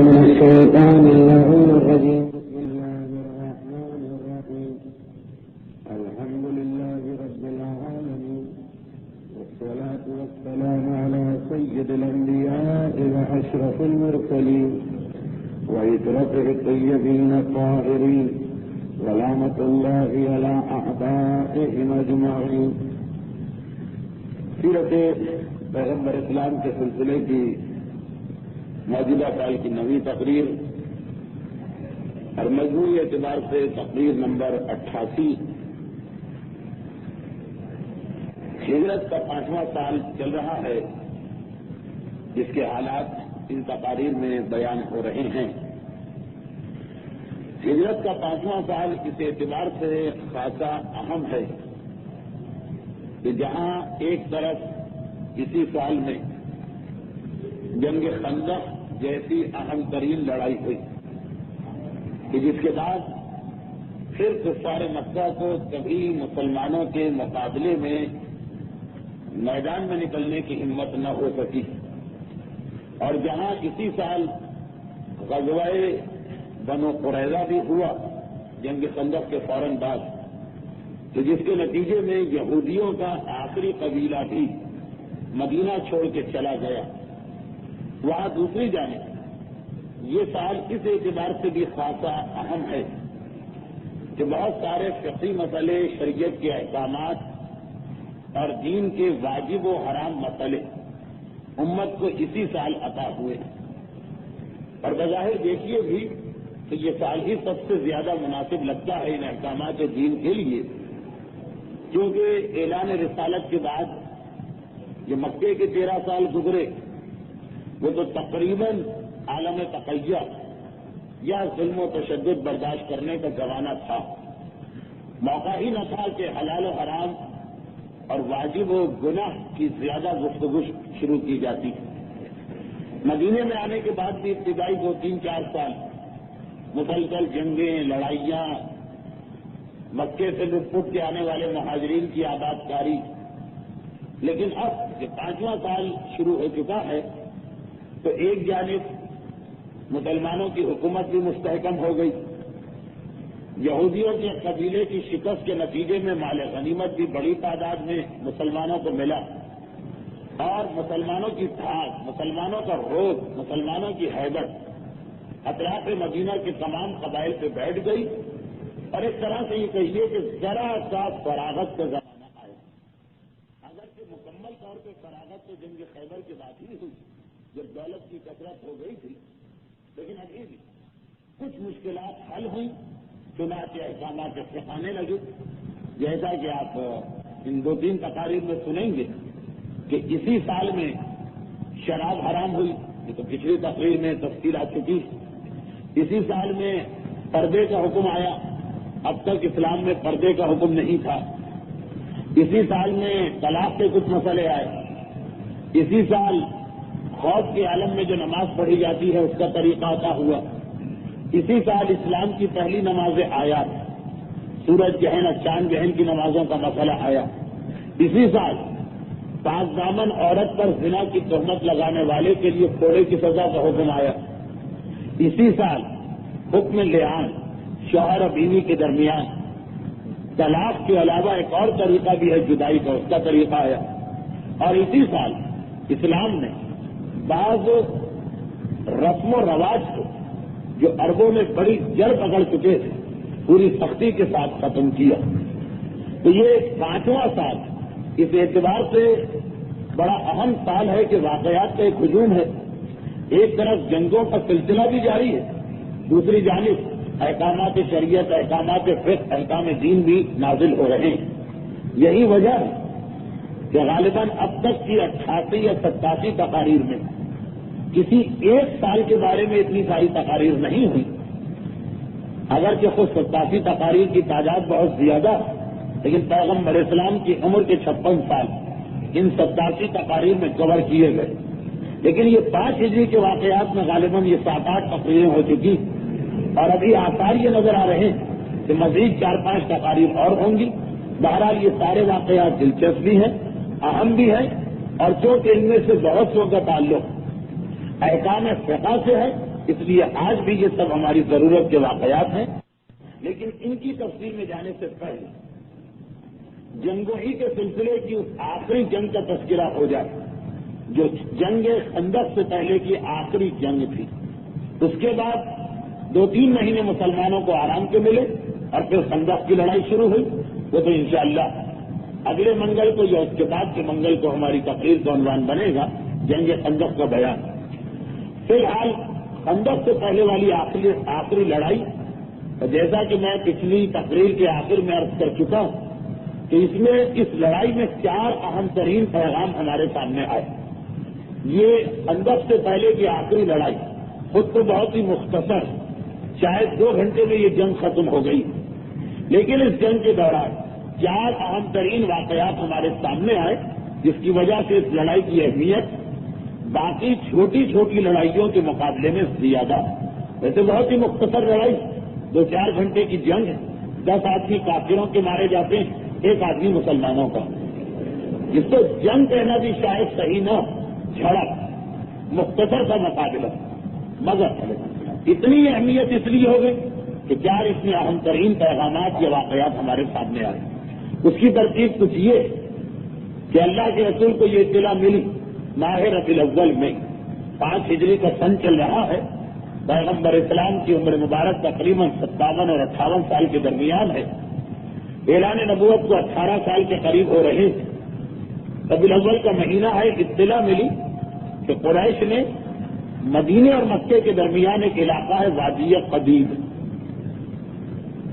من الشيطان اللعين الرجيم. بسم الله الرحمن الرحيم. الحمد لله رب العالمين، والصلاة والسلام على سيد الأنبياء وأشرف المرسلين وإترته الطيبين الطاهرين، ولعنة الله على أعدائهم أجمعين. سیرت پیغمبر اسلام کے سلسلے کی موجودہ سال کی نویں تقریر اور مجموعی اعتبار سے تقریر نمبر 88. ہجرت کا 5واں سال چل رہا ہے، جس کے حالات ان تقاریر میں بیان ہو رہے ہیں. ہجرت کا 5واں سال اس اعتبار سے خاصا اہم ہے کہ جہاں ایک طرف اسی سال میں جنگ خندق جیسی اہم ترین لڑائی ہوئی کہ جس کے بعد پھر کفار مکہ کو کبھی مسلمانوں کے مقابلے میں میدان میں نکلنے کی ہمت نہ ہو سکی، اور جہاں اسی سال غزوہ بنو قریظہ بھی ہوا جنگ خندق کے فوراً بعد، تو جس کے نتیجے میں یہودیوں کا آخری قبیلہ بھی مدینہ چھوڑ کے چلا گیا. وہاں دوسری جانب یہ سال اس اعتبار سے بھی خاصا اہم ہے کہ بہت سارے فقہی مسئلے، شریعت کے احکامات اور دین کے واجب و حرام مسئلے امت کو اسی سال عطا ہوئے. اور بظاہر دیکھیے بھی کہ یہ سال ہی سب سے زیادہ مناسب لگتا ہے ان احکامات دین کے لیے، کیونکہ اعلان رسالت کے بعد یہ مکے کے 13 سال گزرے، وہ تو تقریباً عالم تقیہ یا ظلم و تشدد برداشت کرنے کا زمانہ تھا. موقع ہی نہ تھا کہ حلال و حرام اور واجب و گناہ کی زیادہ گفتگو شروع کی جاتی. مدینے میں آنے کے بعد بھی ابتدائی 2-3-4 سال مسلسل جنگیں، لڑائیاں، مکے سے لٹ پٹ کے آنے والے مہاجرین کی آباد کاری. لیکن اب یہ 5واں سال شروع ہو چکا ہے تو ایک جانب مسلمانوں کی حکومت بھی مستحکم ہو گئی، یہودیوں کے قبیلے کی شکست کے نتیجے میں مال غنیمت بھی بڑی تعداد میں مسلمانوں کو ملا، اور مسلمانوں کی دھاک، مسلمانوں کا روب، مسلمانوں کی حیبت اطراف مدینہ کے تمام قبائل پہ بیٹھ گئی. اور ایک طرح سے یہ کہیے کہ ذرا سا فراغت کا زمانہ آیا. اگرچہ مکمل طور پہ فراغت تو جنگ خیبر کے بعد ہی ہوئی جب دولت کی کثرت ہو گئی تھی، لیکن ابھی بھی کچھ مشکلات حل ہوئیں، چنانچہ احکامات آنے لگے. جیسا کہ آپ ان 2-3 تقاریر میں سنیں گے کہ اسی سال میں شراب حرام ہوئی، یہ تو پچھلی تقریر میں تفصیل آ چکی. اسی سال میں پردے کا حکم آیا، اب تک اسلام میں پردے کا حکم نہیں تھا. اسی سال میں طلاق کے کچھ مسئلے آئے. اسی سال خوف کے عالم میں جو نماز پڑھی جاتی ہے اس کا طریقہ عطا ہوا. اسی سال اسلام کی پہلی نماز آیات، سورج گہن اور چاند گہن کی نمازوں کا مسئلہ آیا. اسی سال پاک دامن عورت پر زنا کی تہمت لگانے والے کے لیے کوڑے کی سزا کا حکم آیا. اسی سال حکم لعان، شوہر اور بیوی کے درمیان طلاق کے علاوہ ایک اور طریقہ بھی ہے جدائی کا، اس کا طریقہ آیا. اور اسی سال اسلام نے بعض رسم و رواج کو جو عربوں میں بڑی جڑ پکڑ چکے تھے پوری سختی کے ساتھ ختم کیا. تو یہ 5واں سال اس اعتبار سے بڑا اہم سال ہے کہ واقعات کا ایک ہجوم ہے. ایک طرف جنگوں کا سلسلہ بھی جاری ہے، دوسری جانب احکامات شریعت، احکامات فقہ، احکام دین بھی نازل ہو رہے ہیں. یہی وجہ ہے کہ غالباً اب تک کی 88 یا 87 تقاریر میں کسی ایک سال کے بارے میں اتنی ساری تقاریر نہیں ہوئی. اگرچہ خود 87 تقاریر کی تعداد بہت زیادہ ہے، لیکن پیغمبر اسلام کی عمر کے 56 سال ان 87 تقاریر میں کور کیے گئے. لیکن یہ 5 ہجری کے واقعات میں غالباً یہ 7-8 تقریریں ہو چکی، اور ابھی آثار یہ نظر آ رہے ہیں کہ مزید 4-5 تقاریر اور ہوں گی. بہرحال یہ سارے واقعات دلچسپ بھی ہیں، اہم بھی ہیں، اور چونکہ ان میں سے بہت سو کا تعلق احکام فقہ سے ہے اس لیے آج بھی یہ سب ہماری ضرورت کے واقعات ہیں، لیکن ان کی تفصیل میں جانے سے پہلے جنگوں ہی کے سلسلے کی اس آخری جنگ کا تذکرہ ہو جائے جو جنگ خندق سے پہلے کی آخری جنگ تھی۔ اس کے بعد 2-3 مہینے مسلمانوں کو آرام کے ملے اور پھر خندق کی لڑائی شروع ہوئی۔ وہ تو انشاءاللہ اگلے منگل کو یا اس کے بعد کے منگل کو ہماری تقریر کا عنوان بنے گا، جنگ خندق کا بیان۔ فی الحال خندق سے پہلے والی آخری لڑائی، جیسا کہ میں پچھلی تقریر کے آخر میں عرض کر چکا ہوں کہ اس لڑائی میں 4 اہم ترین پیغام ہمارے سامنے آئے۔ یہ خندق سے پہلے کی آخری لڑائی خود تو بہت ہی مختصر، شاید 2 گھنٹے میں یہ جنگ ختم ہو گئی، لیکن اس جنگ کے دوران 4 اہم ترین واقعات ہمارے سامنے آئے، جس کی وجہ سے اس لڑائی کی اہمیت باقی چھوٹی چھوٹی لڑائیوں کے مقابلے میں زیادہ۔ ویسے بہت ہی مختصر لڑائی، 2-4 گھنٹے کی جنگ ہے، 10 آدمی کافروں کے مارے جاتے ہیں، 1 آدمی مسلمانوں کا۔ جس کو جنگ کہنا بھی شاید صحیح نہ، جھڑپ، مختصر کا مقابلہ، مگر اتنی اہمیت اس لیے ہو گئی کہ 4 اس میں اہم ترین پیغامات یا واقعات ہمارے سامنے آئے۔ اس کی ترتیب کچھ یہ کہ اللہ کے رسول کو یہ اطلاع ملی ماہ ربیع الاول میں، 5 ہجری کا سن چل رہا ہے، پیغمبر اسلام کی عمر مبارک تقریباً 57 اور 58 سال کے درمیان ہے، اعلان نبوت کو 18 سال کے قریب ہو رہے ہیں، ربیع الاول کا مہینہ ہے۔ اطلاع ملی کہ قریش نے مدینے اور مکے کے درمیان ایک علاقہ ہے وادی قدید،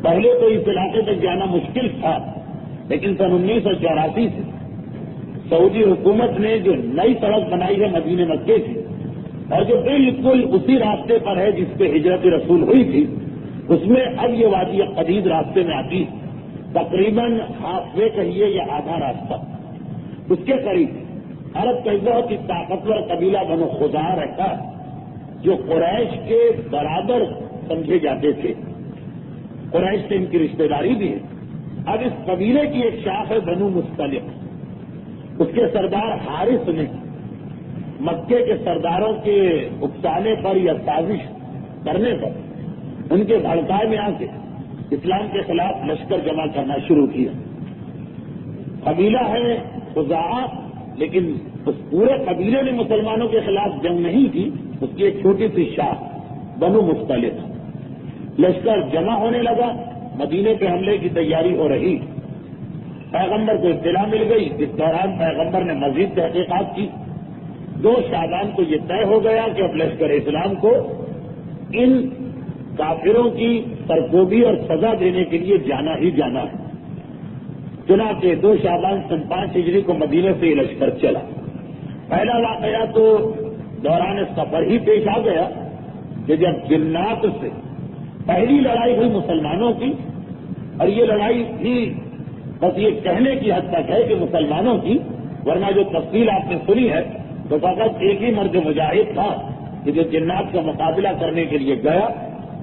پہلے تو اس علاقے تک جانا مشکل تھا، لیکن سن 1984 سے سعودی حکومت نے جو نئی سڑک بنائی ہے مدینے مکے کی، اور جو بالکل اسی راستے پر ہے جس پہ ہجرت رسول ہوئی تھی، اس میں اب یہ وادی قدید راستے میں آتی ہے، تقریباً ہاف وے کہیے یا آدھا راستہ۔ اس کے قریب عرب کا بہت ہی طاقتور قبیلہ بنو خزاعہ رہتا ہے، جو قریش کے برابر سمجھے جاتے تھے، قریش سے ان کی رشتہ داری بھی ہے۔ اب اس قبیلے کی ایک شاخ ہے بنو مستلق، اس کے سردار حارث نے مکے کے سرداروں کے اکسانے پر یا سازش کرنے پر ان کے بھڑکائے میں آ کے اسلام کے خلاف لشکر جمع کرنا شروع کیا۔ قبیلہ ہے خزاعہ، لیکن اس پورے قبیلے نے مسلمانوں کے خلاف جنگ نہیں کی، اس کی ایک چھوٹی سی شاخ بنو مختلف۔ لشکر جمع ہونے لگا، مدینے پہ حملے کی تیاری ہو رہی، پیغمبر کو اطلاع مل گئی۔ اس دوران پیغمبر نے مزید تحقیقات کی۔ 2 شعبان کو یہ طے ہو گیا کہ اب لشکر اسلام کو ان کافروں کی سرکوبی اور سزا دینے کے لیے جانا ہی جانا ہے۔ چنانچہ 2 شعبان سن 5 ہجری کو مدینے سے یہ لشکر چلا۔ پہلا واقعہ تو دوران سفر ہی پیش آ گیا کہ جب جنات سے پہلی لڑائی ہوئی مسلمانوں کی، اور یہ لڑائی بھی بس یہ کہنے کی حد تک ہے کہ مسلمانوں کی، ورنہ جو تفصیل آپ نے سنی ہے تو فقط ایک ہی مرد مجاہد تھا کہ جو جنات کا مقابلہ کرنے کے لیے گیا،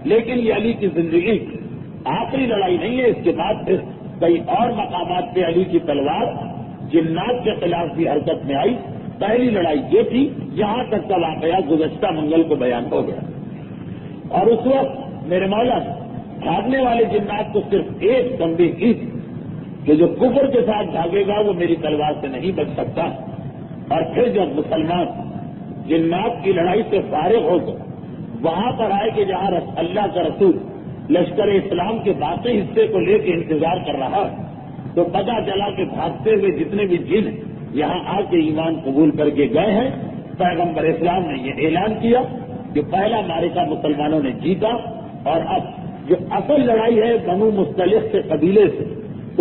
لیکن یہ علی کی زندگی کی آخری لڑائی نہیں ہے۔ اس کے بعد پھر کئی اور مقامات پہ علی کی تلوار جنات کے خلاف بھی حرکت میں آئی۔ پہلی لڑائی یہ تھی، یہاں تک کا واقعہ گزشتہ منگل کو بیان ہو گیا، اور اس وقت میرے مولا نے بھاگنے والے جنات کو صرف ایک تنبیہ کی تھی کہ جو کفر کے ساتھ بھاگے گا وہ میری تلوار سے نہیں بچ سکتا۔ اور پھر جب مسلمان جنات کی لڑائی سے فارغ ہو کر وہاں پر آئے کہ جہاں اللہ کا رسول لشکر اسلام کے باقی حصے کو لے کے انتظار کر رہا ہے، تو پتہ چلا کہ بھاگتے ہوئے جتنے بھی جن یہاں آ کے ایمان قبول کر کے گئے ہیں، پیغمبر اسلام نے یہ اعلان کیا کہ پہلا معرکہ مسلمانوں نے جیتا، اور اب جو اصل لڑائی ہے بنو مستلق سے قبیلے سے،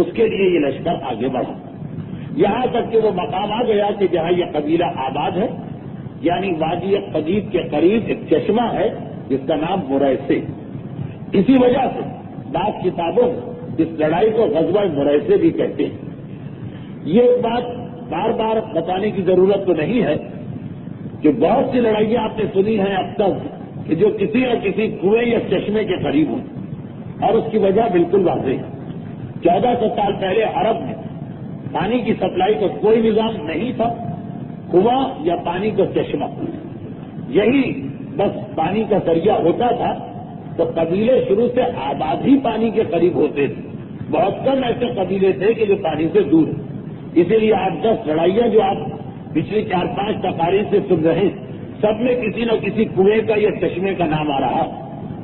اس کے لیے یہ لشکر آگے بڑھا، یہاں تک کہ وہ مقام آ گیا کہ جہاں یہ قبیلہ آباد ہے، یعنی وادی قدید کے قریب ایک چشمہ ہے جس کا نام مریسے۔ اسی وجہ سے بعض کتابوں میں اس لڑائی کو غزوہ مریسے بھی کہتے ہیں۔ یہ ایک بات بار بار بتانے کی ضرورت تو نہیں ہے کہ بہت سی لڑائیاں آپ نے سنی ہیں اب تک کہ جو کسی نہ کسی کنویں یا چشمے کے قریب ہوں، اور اس کی وجہ بالکل واضح ہے۔ 1400 سال پہلے عرب میں پانی کی سپلائی کا کوئی نظام نہیں تھا، کنواں یا پانی کا چشمہ، یہی بس پانی کا ذریعہ ہوتا تھا تو قبیلے شروع سے آباد ہی پانی کے قریب ہوتے تھے. بہت کم ایسے قبیلے تھے کہ جو پانی سے دور ہیں. اسی لیے 8-10 لڑائیاں جو آپ پچھلی 4-5 تقاریر سے سن رہے ہیں, سب میں کسی نہ کسی کنویں کا یا چشمے کا نام آ رہا.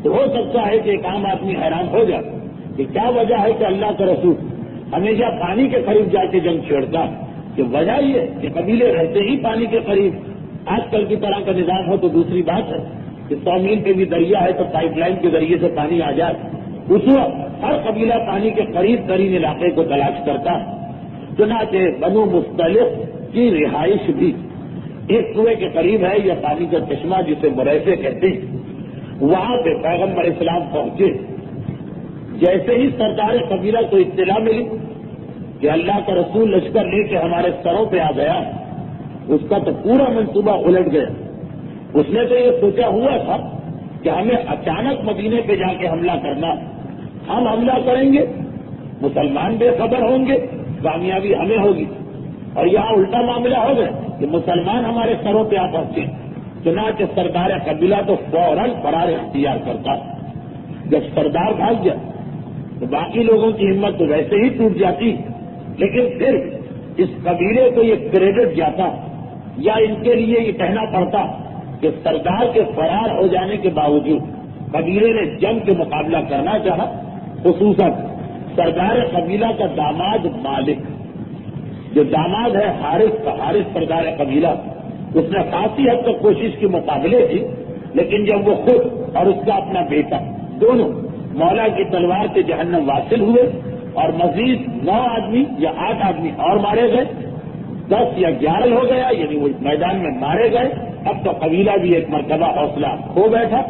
تو ہو سکتا ہے کہ ایک عام آدمی حیران ہو جائے کہ کیا وجہ ہے کہ اللہ کا رسول ہمیشہ پانی کے قریب جا کے جنگ چھیڑتا. کہ وجہ یہ کہ قبیلے رہتے ہی پانی کے قریب. آج کل کی طرح کا نظام ہو تو دوسری بات ہے کہ 100 میل پہ بھی دریا ہے تو پائپ لائن کے ذریعے سے پانی آ جائے. اس وقت ہر قبیلہ پانی کے قریب ترین علاقے کو تلاش کرتا. چنانچہ بنو مختلف کی رہائش بھی ایک کنویں کے قریب ہے یا پانی کا چشمہ جسے مریسے کہتے ہیں. وہاں پہ پیغمبر اسلام پہنچے. جیسے ہی سردار قبیلہ کو اطلاع ملی کہ اللہ کا رسول لشکر لے کے ہمارے سروں پہ آ گیا, اس کا تو پورا منصوبہ الٹ گیا. اس نے تو یہ سوچا ہوا تھا کہ ہمیں اچانک مدینے پہ جا کے حملہ کرنا. ہم حملہ کریں گے, مسلمان بے خبر ہوں گے, کامیابی ہمیں ہوگی. اور یہاں الٹا معاملہ ہو گیا کہ مسلمان ہمارے سروں پہ آ پہنچے. چنانچہ سردار قبیلہ تو فوراً فرار اختیار کرتا. جب سردار بھاگ گیا تو باقی لوگوں کی ہمت تو ویسے ہی ٹوٹ جاتی, لیکن پھر اس قبیلے کو یہ کریڈٹ جاتا یا ان کے لیے یہ کہنا پڑتا کہ سردار کے فرار ہو جانے کے باوجود قبیلے نے جنگ کے مقابلہ کرنا چاہا. خصوصاً سردار قبیلہ کا داماد مالک, جو داماد ہے حارث سردار قبیلہ, اس نے خاصی حد تک کوشش کی مقابلے کی. لیکن جب وہ خود اور اس کا اپنا بیٹا دونوں مولا کی تلوار سے جہنم واصل ہوئے اور مزید 9 آدمی یا 8 آدمی اور مارے گئے, 10 یا 11 ہو گیا, یعنی وہ میدان میں مارے گئے. اب تو قبیلہ بھی ایک مرتبہ حوصلہ کھو بیٹھا.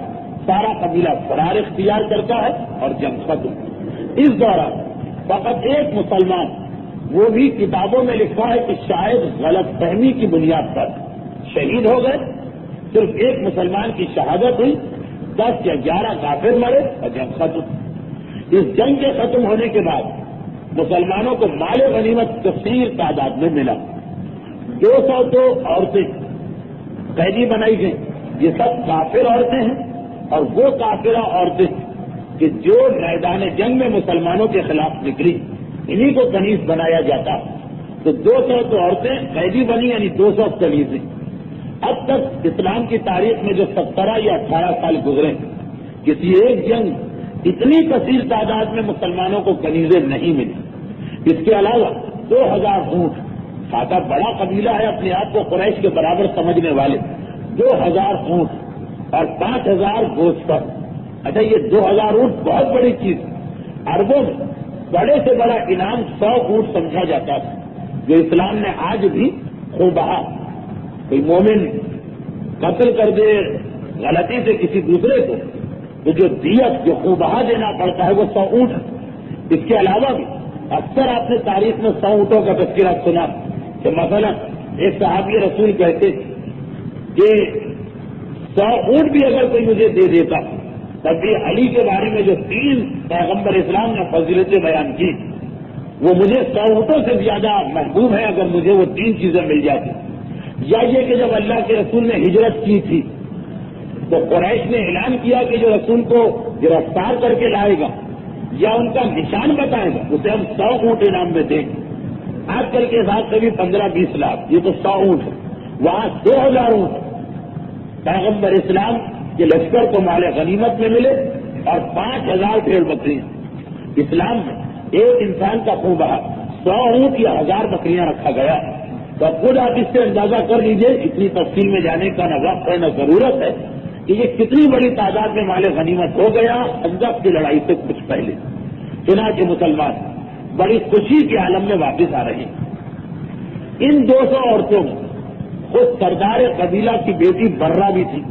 سارا قبیلہ فرار اختیار کرتا ہے اور جنگ ختم. اس دوران فقط ایک مسلمان, وہ بھی کتابوں میں لکھا ہے کہ شاید غلط فہمی کی بنیاد پر شہید ہو گئے. صرف ایک مسلمان کی شہادت ہوئی, 10 یا 11 کافر مرے اور جنگ ختم. اس جنگ کے ختم ہونے کے بعد مسلمانوں کو مال غنیمت کثیر تعداد میں ملا. 200 تو عورتیں قیدی بنائی گئی. یہ سب کافر عورتیں ہیں, اور وہ کافرہ عورتیں کہ جو میدان جنگ میں مسلمانوں کے خلاف نکلی, انہی کو کنیز بنایا جاتا. تو 200 تو عورتیں قیدی بنی, یعنی 200 کنیزیں. اب تک اسلام کی تاریخ میں جو 17 یا 18 سال گزرے, کسی ایک جنگ اتنی کثیر تعداد میں مسلمانوں کو کنیزیں نہیں ملی. اس کے علاوہ 2000 اونٹ, خاصا بڑا قبیلہ ہے اپنے آپ کو قریش کے برابر سمجھنے والے, 2000 اونٹ اور 5000 گوشت. اچھا, یہ 2000 اونٹ بہت بڑی چیز. عربوں میں بڑے سے بڑا انعام 100 اونٹ سمجھا جاتا تھا, جو اسلام نے آج بھی خوبہ. کوئی مومن قتل کر دے غلطی سے کسی دوسرے کو, تو جو دیت جو خوبہ دینا پڑتا ہے وہ 100 اونٹ. اس کے علاوہ بھی اکثر آپ نے تاریخ میں 100 اونٹوں کا تذکرہ سنا کہ مثلا ایک صحابی رسول کہتے کہ 100 اونٹ بھی اگر کوئی مجھے دے دیتا, تب بھی علی کے بارے میں جو 3 پیغمبر اسلام نے فضیلتیں بیان کی, وہ مجھے 100 اونٹوں سے زیادہ محبوب ہے اگر مجھے وہ 3 چیزیں مل جاتی. یا یہ کہ جب اللہ کے رسول نے ہجرت کی تھی تو قریش نے اعلان کیا کہ جو رسول کو گرفتار کر کے لائے گا یا ان کا نشان بتائے گا, اسے ہم 100 اونٹ انعام میں دیں گے. آج کل کے حساب سے بھی 15-20 لاکھ, یہ تو 100 اونٹ ہے. وہاں 2000 اونٹ پیغمبر اسلام کے لشکر کو مال غنیمت میں ملے اور 5000 بھیڑ بکریاں. اسلام میں ایک انسان کا خون بہا 100 اونٹ یا 1000 بکریاں رکھا گیا. تو خود آپ اس سے اندازہ کر لیجئے, اتنی تفصیل میں جانے کا نہ وقت ہے نہ ضرورت ہے کہ یہ کتنی بڑی تعداد میں مال غنیمت ہو گیا خندق کی لڑائی سے کچھ پہلے. چنانچہ مسلمان بڑی خوشی کے عالم میں واپس آ رہے ہیں. ان 200 عورتوں میں خود سردار قبیلہ کی بیٹی برہ بھی تھی,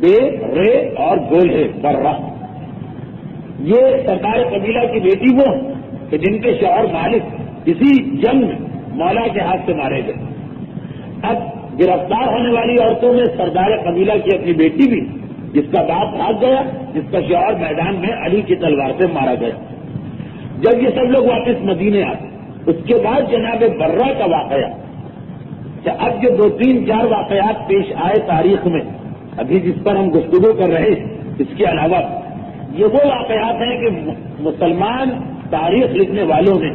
بے رے اور گول ہے برہ. یہ سردار قبیلہ کی بیٹی وہ کہ جن کے شوہر مالک اسی جنگ میں مولا کے ہاتھ سے مارے گئے. اب گرفتار ہونے والی عورتوں میں سردار قبیلہ کی اپنی بیٹی بھی, جس کا باپ بھاگ گیا, جس کا شوہر میدان میں علی کی تلوار سے مارا گیا. جب یہ سب لوگ واپس مدینے آتے, اس کے بعد جناب برہ کا واقعہ, اب جو 2-3-4 واقعات پیش آئے تاریخ میں, ابھی جس پر ہم گفتگو کر رہے ہیں اس کے علاوہ یہ وہ واقعات ہیں کہ مسلمان تاریخ لکھنے والوں نے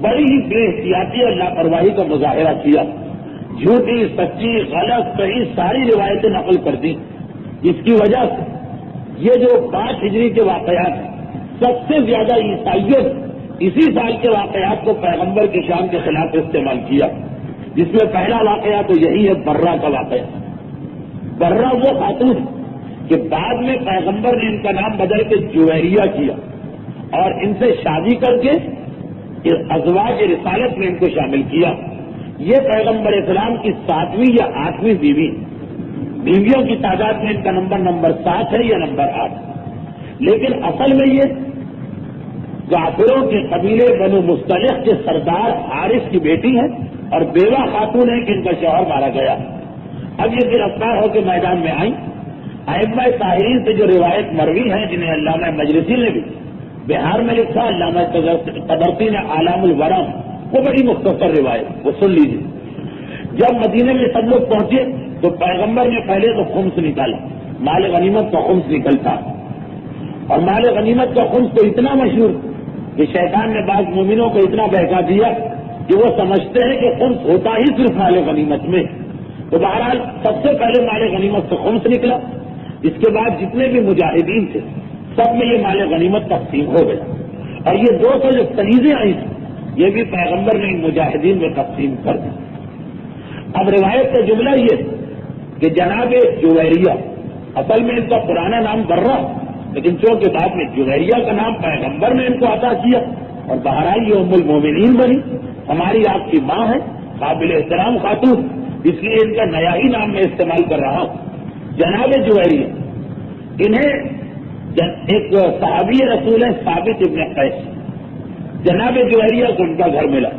بڑی ہی بے احتیاطی اور لاپرواہی کا مظاہرہ کیا، جھوٹی سچی غلط صحیح ساری روایتیں نقل کر دی. اس کی وجہ سے یہ جو 5 ہجری کے واقعات ہیں سب سے زیادہ عیسائیوں اسی سال کے واقعات کو پیغمبر کی شان کے خلاف استعمال کیا، جس میں پہلا واقعہ تو یہی ہے برہ کا واقعہ. برہ وہ خاتون کہ بعد میں پیغمبر نے ان کا نام بدل کے جویریہ کیا اور ان سے شادی کر کے ازواج رسالت میں ان کو شامل کیا. یہ پیغمبر اسلام کی 7ویں یا 8ویں بیویوں کی تعداد میں ان کا نمبر 7 ہے یا نمبر 8. لیکن اصل میں یہ کافروں کے قبیلے بنو مصطلق کے سردار حارث کی بیٹی ہے اور بیوہ خاتون ہے کہ ان کا شوہر مارا گیا. اب یہ گرفتار ہو کے میدان میں آئیں. ائمہ طاہرین سے جو روایت مروی ہے جنہیں علامہ مجلسی نے بھی بہار میں لکھا، علامہ قدرتی نے اعلام الورم، وہ بڑی مختصر روایت، وہ سن لیجیے. جب مدینے میں سب لوگ پہنچے تو پیغمبر نے پہلے تو خمس نکالا، مال غنیمت کا خمس نکلتا، اور مال غنیمت کا خمس تو اتنا مشہور کہ شیطان نے بعض مومنوں کو اتنا بہکا دیا کہ وہ سمجھتے ہیں کہ خمس ہوتا ہی صرف مال غنیمت میں. تو بہرحال سب سے پہلے مال غنیمت سے خمس نکلا. اس کے بعد جتنے بھی مجاہدین تھے سب میں یہ مال غنیمت تقسیم ہو گیا، اور یہ 200 جو کنیزیں آئی تھیں یہ بھی پیغمبر نے ان مجاہدین میں تقسیم کر دی. اب روایت کا جملہ یہ کہ جناب جویریہ، اصل میں ان کا پرانا نام برہ، لیکن چونکہ بعد میں جویریہ کا نام پیغمبر نے ان کو عطا کیا اور بہرحال یہ ام المومنین بنی، ہماری آپ کی ماں ہے، قابل احترام خاتون، اس لیے ان کا نیا ہی نام میں استعمال کر رہا ہوں. جناب جویریہ، انہیں ایک صحابی رسول ہے ثابت ابن قیس، جناب جویریہ کو ان کا گھر ملا.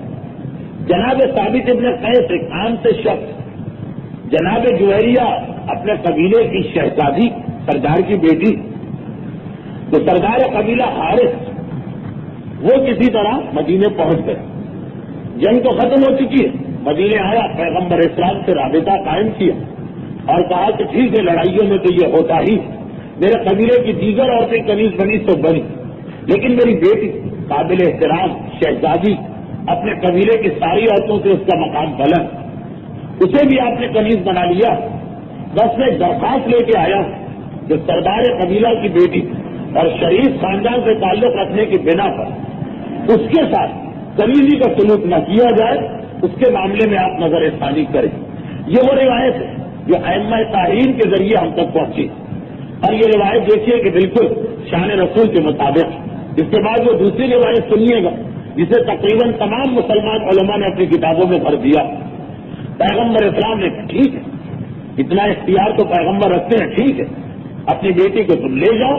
جناب ثابت ابن قیس ایک عام سے شخص، جناب جویریہ اپنے قبیلے کی شہزادی، سردار کی بیٹی. تو سردار قبیلہ حارث وہ کسی طرح مدینے پہنچ گئے، جنگ تو ختم ہو چکی ہے، مدینے آیا، پیغمبر اسلام سے رابطہ قائم کیا اور کہا کہ ٹھیک ہے لڑائیوں میں تو یہ ہوتا ہی، میرے قبیلے کی دیگر عورتیں کنیز بنی تو بنی، لیکن میری بیٹی قابل احترام شہزادی، اپنے قبیلے کی ساری عورتوں سے اس کا مقام بلند، اسے بھی آپ نے کنیز بنا لیا. بس میں درخواست لے کے آیا کہ سردار قبیلہ کی بیٹی اور شریف خاندان سے تعلق رکھنے کی بنا پر اس کے ساتھ کنیزی کا سلوک نہ کیا جائے، اس کے معاملے میں آپ نظر ثانی کریں. یہ وہ روایت ہے جو ائمہ طاہرین کے ذریعے ہم تک پہنچی، اور یہ روایت دیکھیے کہ بالکل شان رسول کے مطابق. اس کے بعد وہ دوسری روایت سنیے گا جسے تقریباً تمام مسلمان علماء نے اپنی کتابوں میں بھر دیا. پیغمبر اسلام نے کہا ٹھیک ہے، اتنا اختیار تو پیغمبر رکھتے ہیں، ٹھیک ہے اپنی بیٹی کو تم لے جاؤ،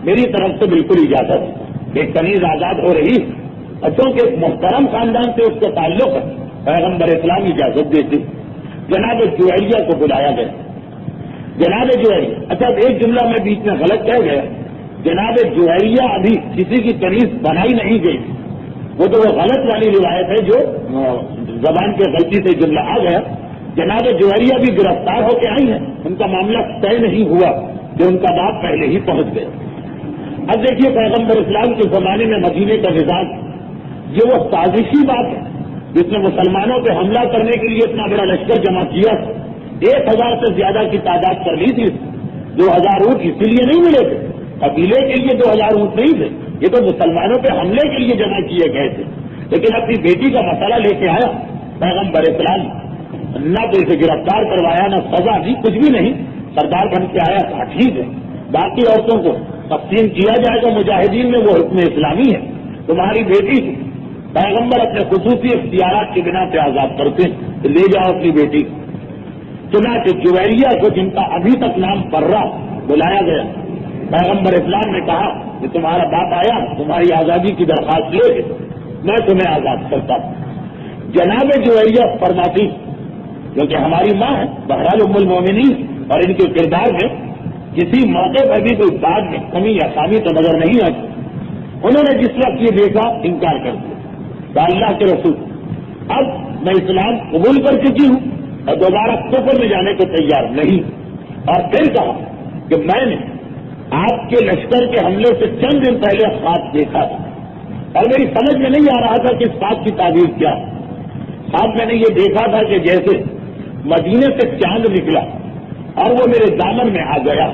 میری طرف سے بالکل اجازت، ایک کنیز آزاد ہو رہی، بچوں کے ایک محترم خاندان سے اس کا تعلق ہے، پیغمبر اسلام اجازت دیتے. جناب جویریہ کو بلایا گیا. جناب جویریہ، اچھا ایک جملہ میں بیچ میں غلط کہہ گیا، جناب جویریہ ابھی کسی کی کنیز بنائی نہیں گئی، وہ تو وہ غلط والی روایت ہے جو زبان کے غلطی سے جملہ آ گیا. جناب جویریہ بھی گرفتار ہو کے آئی ہیں، ان کا معاملہ طے نہیں ہوا کہ ان کا باپ پہلے ہی پہنچ گئے. اب دیکھیے پیغمبر اسلام کے زمانے میں مدینے کا نظام یہ وہ سازشی بات ہے جس نے مسلمانوں پہ حملہ کرنے کے لیے اتنا بڑا لشکر جمع کیا. 1000 سے زیادہ کی تعداد کر لی تھی. 2000 اونٹ اسی لیے نہیں ملے تھے، قبیلے کے لیے 2000 اونٹ نہیں تھے، یہ تو مسلمانوں پہ حملے کے لیے جمع کیے گئے تھے. لیکن اپنی بیٹی کا مسئلہ لے کے آیا پیغمبر اسلام، نہ تو اسے گرفتار کروایا نہ سزا دی، کچھ بھی نہیں، سردار بن کے آیا، کہا ٹھیک ہے باقی عورتوں کو تقسیم کیا جائے گا، مجاہدین میں وہ حکم اسلامی ہے، تمہاری بیٹی پیغمبر اپنے خصوصی اختیارات کی بنا پہ آزاد کرتے ہیں، لے جاؤ اپنی بیٹی. چنانچہ جویریہ کو جن کا ابھی تک نام برہ بلایا گیا، پیغمبر اسلام نے کہا کہ تمہارا باپ آیا تمہاری آزادی کی درخواست لے کے میں تمہیں آزاد کرتا ہوں. جناب جویریہ فرماتی کیونکہ ہماری ماں ہے، بہرحال ام المومنین، اور ان کے کردار میں کسی موقع پر بھی کوئی بات میں کمی یا خامی تو نظر نہیں آتی. انہوں نے جس وقت یہ دیکھا انکار کر دیا کہ اللہ کے رسول اب میں اسلام قبول کر چکی ہوں اور دوبارہ کفر میں جانے کو تیار نہیں. اور پھر کہا کہ میں نے آپ کے لشکر کے حملے سے چند دن پہلے خواب دیکھا تھا اور میری سمجھ میں نہیں آ رہا تھا کہ اس خواب کی تعبیر کیا. خواب میں نے یہ دیکھا تھا کہ جیسے مدینے سے چاند نکلا اور وہ میرے دامن میں آ گیا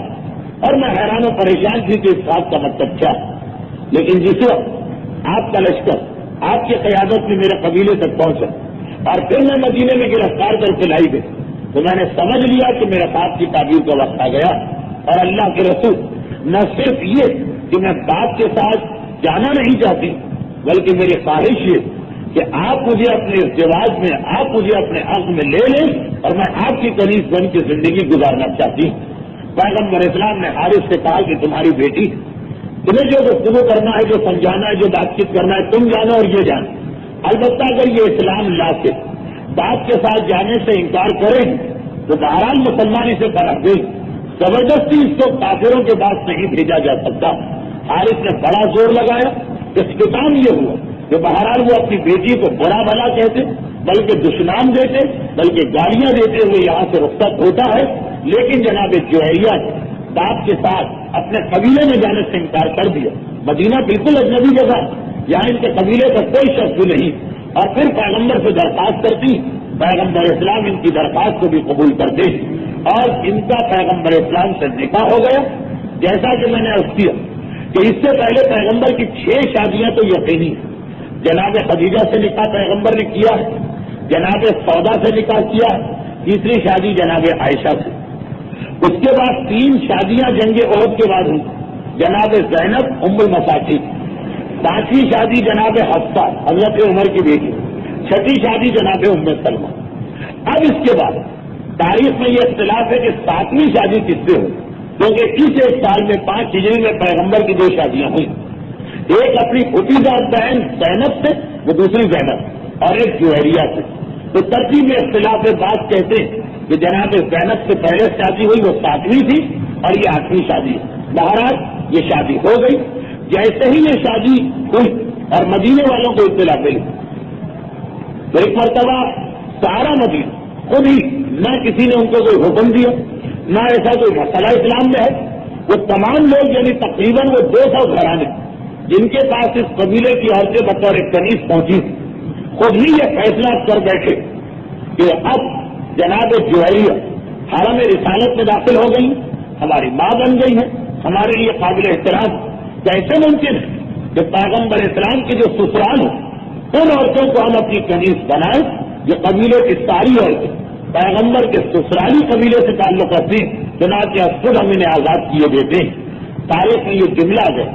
اور میں حیران و پریشان تھی کہ اس خواب کا مطلب کیا. لیکن جس وقت آپ کا لشکر آپ کی قیادت میں میرے قبیلے تک پہنچا اور پھر میں مدینے میں گرفتار کر کے لائی گئی تو میں نے سمجھ لیا کہ میرے خواب کی تعبیر کا وقت آ گیا. اور اللہ کے رسول نہ صرف یہ کہ میں باپ کے ساتھ جانا نہیں چاہتی بلکہ میری خواہش یہ کہ آپ مجھے اپنے ازدواج میں آپ مجھے اپنے حق میں لے لیں اور میں آپ کی کنیز بن کی زندگی گزارنا چاہتی ہوں. پیغمبر اسلام نے حارث سے کہا کہ تمہاری بیٹی تمہیں جو گفتگو کرنا ہے جو سمجھانا ہے جو بات چیت کرنا ہے تم جانو اور یہ جانو. البتہ اگر یہ اسلام لا کے باپ کے ساتھ جانے سے انکار کرے تو بہرحال مسلمان اسے فرق دے. زبردستی اس کو کافروں کے پاس نہیں بھیجا جا سکتا. حارث نے بڑا زور لگایا. اختتام یہ ہوا کہ بہرحال وہ اپنی بیٹی کو برا بھلا کہتے بلکہ دشنام دیتے بلکہ گالیاں دیتے ہوئے یہاں سے رخصت ہوتا ہے. لیکن جناب جوہریہ نے باپ کے ساتھ اپنے قبیلے میں جانے سے انکار کر دیا. مدینہ بالکل اجنبی جگہ, یہاں ان کے قبیلے کا کوئی شخص نہیں. اور پھر پیغمبر سے درخواست کرتی, پیغمبر اسلام ان کی درخواست کو بھی قبول کرتے اور ان کا پیغمبر اسلام سے نکاح ہو گیا. جیسا کہ میں نے عرض کیا کہ اس سے پہلے پیغمبر کی 6 شادیاں تو یقینی ہیں. جناب خدیجہ سے نکاح پیغمبر نے کیا ہے, جناب سودا سے نکاح کیا ہے, تیسری شادی جناب عائشہ سے. اس کے بعد 3 شادیاں جنگ احد کے بعد ہوئی, جناب زینب ام المساکین. 5ویں شادی جناب حفصہ حضرت عمر کی بیٹی. 6ٹھی شادی جناب ام سلمہ. اب اس کے بعد تاریخ میں یہ اختلاف ہے کہ 7ویں شادی کس سے ہوئی, کیونکہ اس ایک سال میں 5 ہجری میں پیغمبر کی 2 شادیاں ہوئی. ایک اپنی بھتیجا بہن زینب سے, وہ دوسری زینب, اور ایک جوہریہ سے. تو ترتیب میں اختلاف بات کہتے ہیں کہ جناب زینب سے پہلے شادی ہوئی وہ 7ویں تھی اور یہ 8ویں شادی ہے. بہرحال یہ شادی ہو گئی. جیسے ہی یہ شادی ہوئی اور مدینے والوں کو اطلاع ملی تو ایک مرتبہ سارا مدینہ خود ہی, نہ کسی نے ان کو کوئی حکم دیا نہ ایسا کوئی مسئلہ اسلام میں ہے, وہ تمام لوگ یعنی تقریباً وہ 200 گھرانے جن کے پاس اس قبیلے کی عورتیں بطور ایک کنیز پہنچی خود ہی یہ فیصلہ کر بیٹھے کہ اب جناب جوہریہ حرم رسالت میں داخل ہو گئی, ہماری ماں بن گئی ہے, ہمارے لیے قابل احترام. کیسے ممکن ہے کہ پیغمبر اسلام کی جو سسرال ہے ان عورتوں کو ہم اپنی کنیز بنائیں. یہ قبیلے کی ساری عورتیں پیغمبر کے سسرالی قبیلے سے تعلق رکھتی, چنانچہ خود ہم انہیں آزاد کیے دیتے ہیں. تاریخ میں یہ جملہ ہے,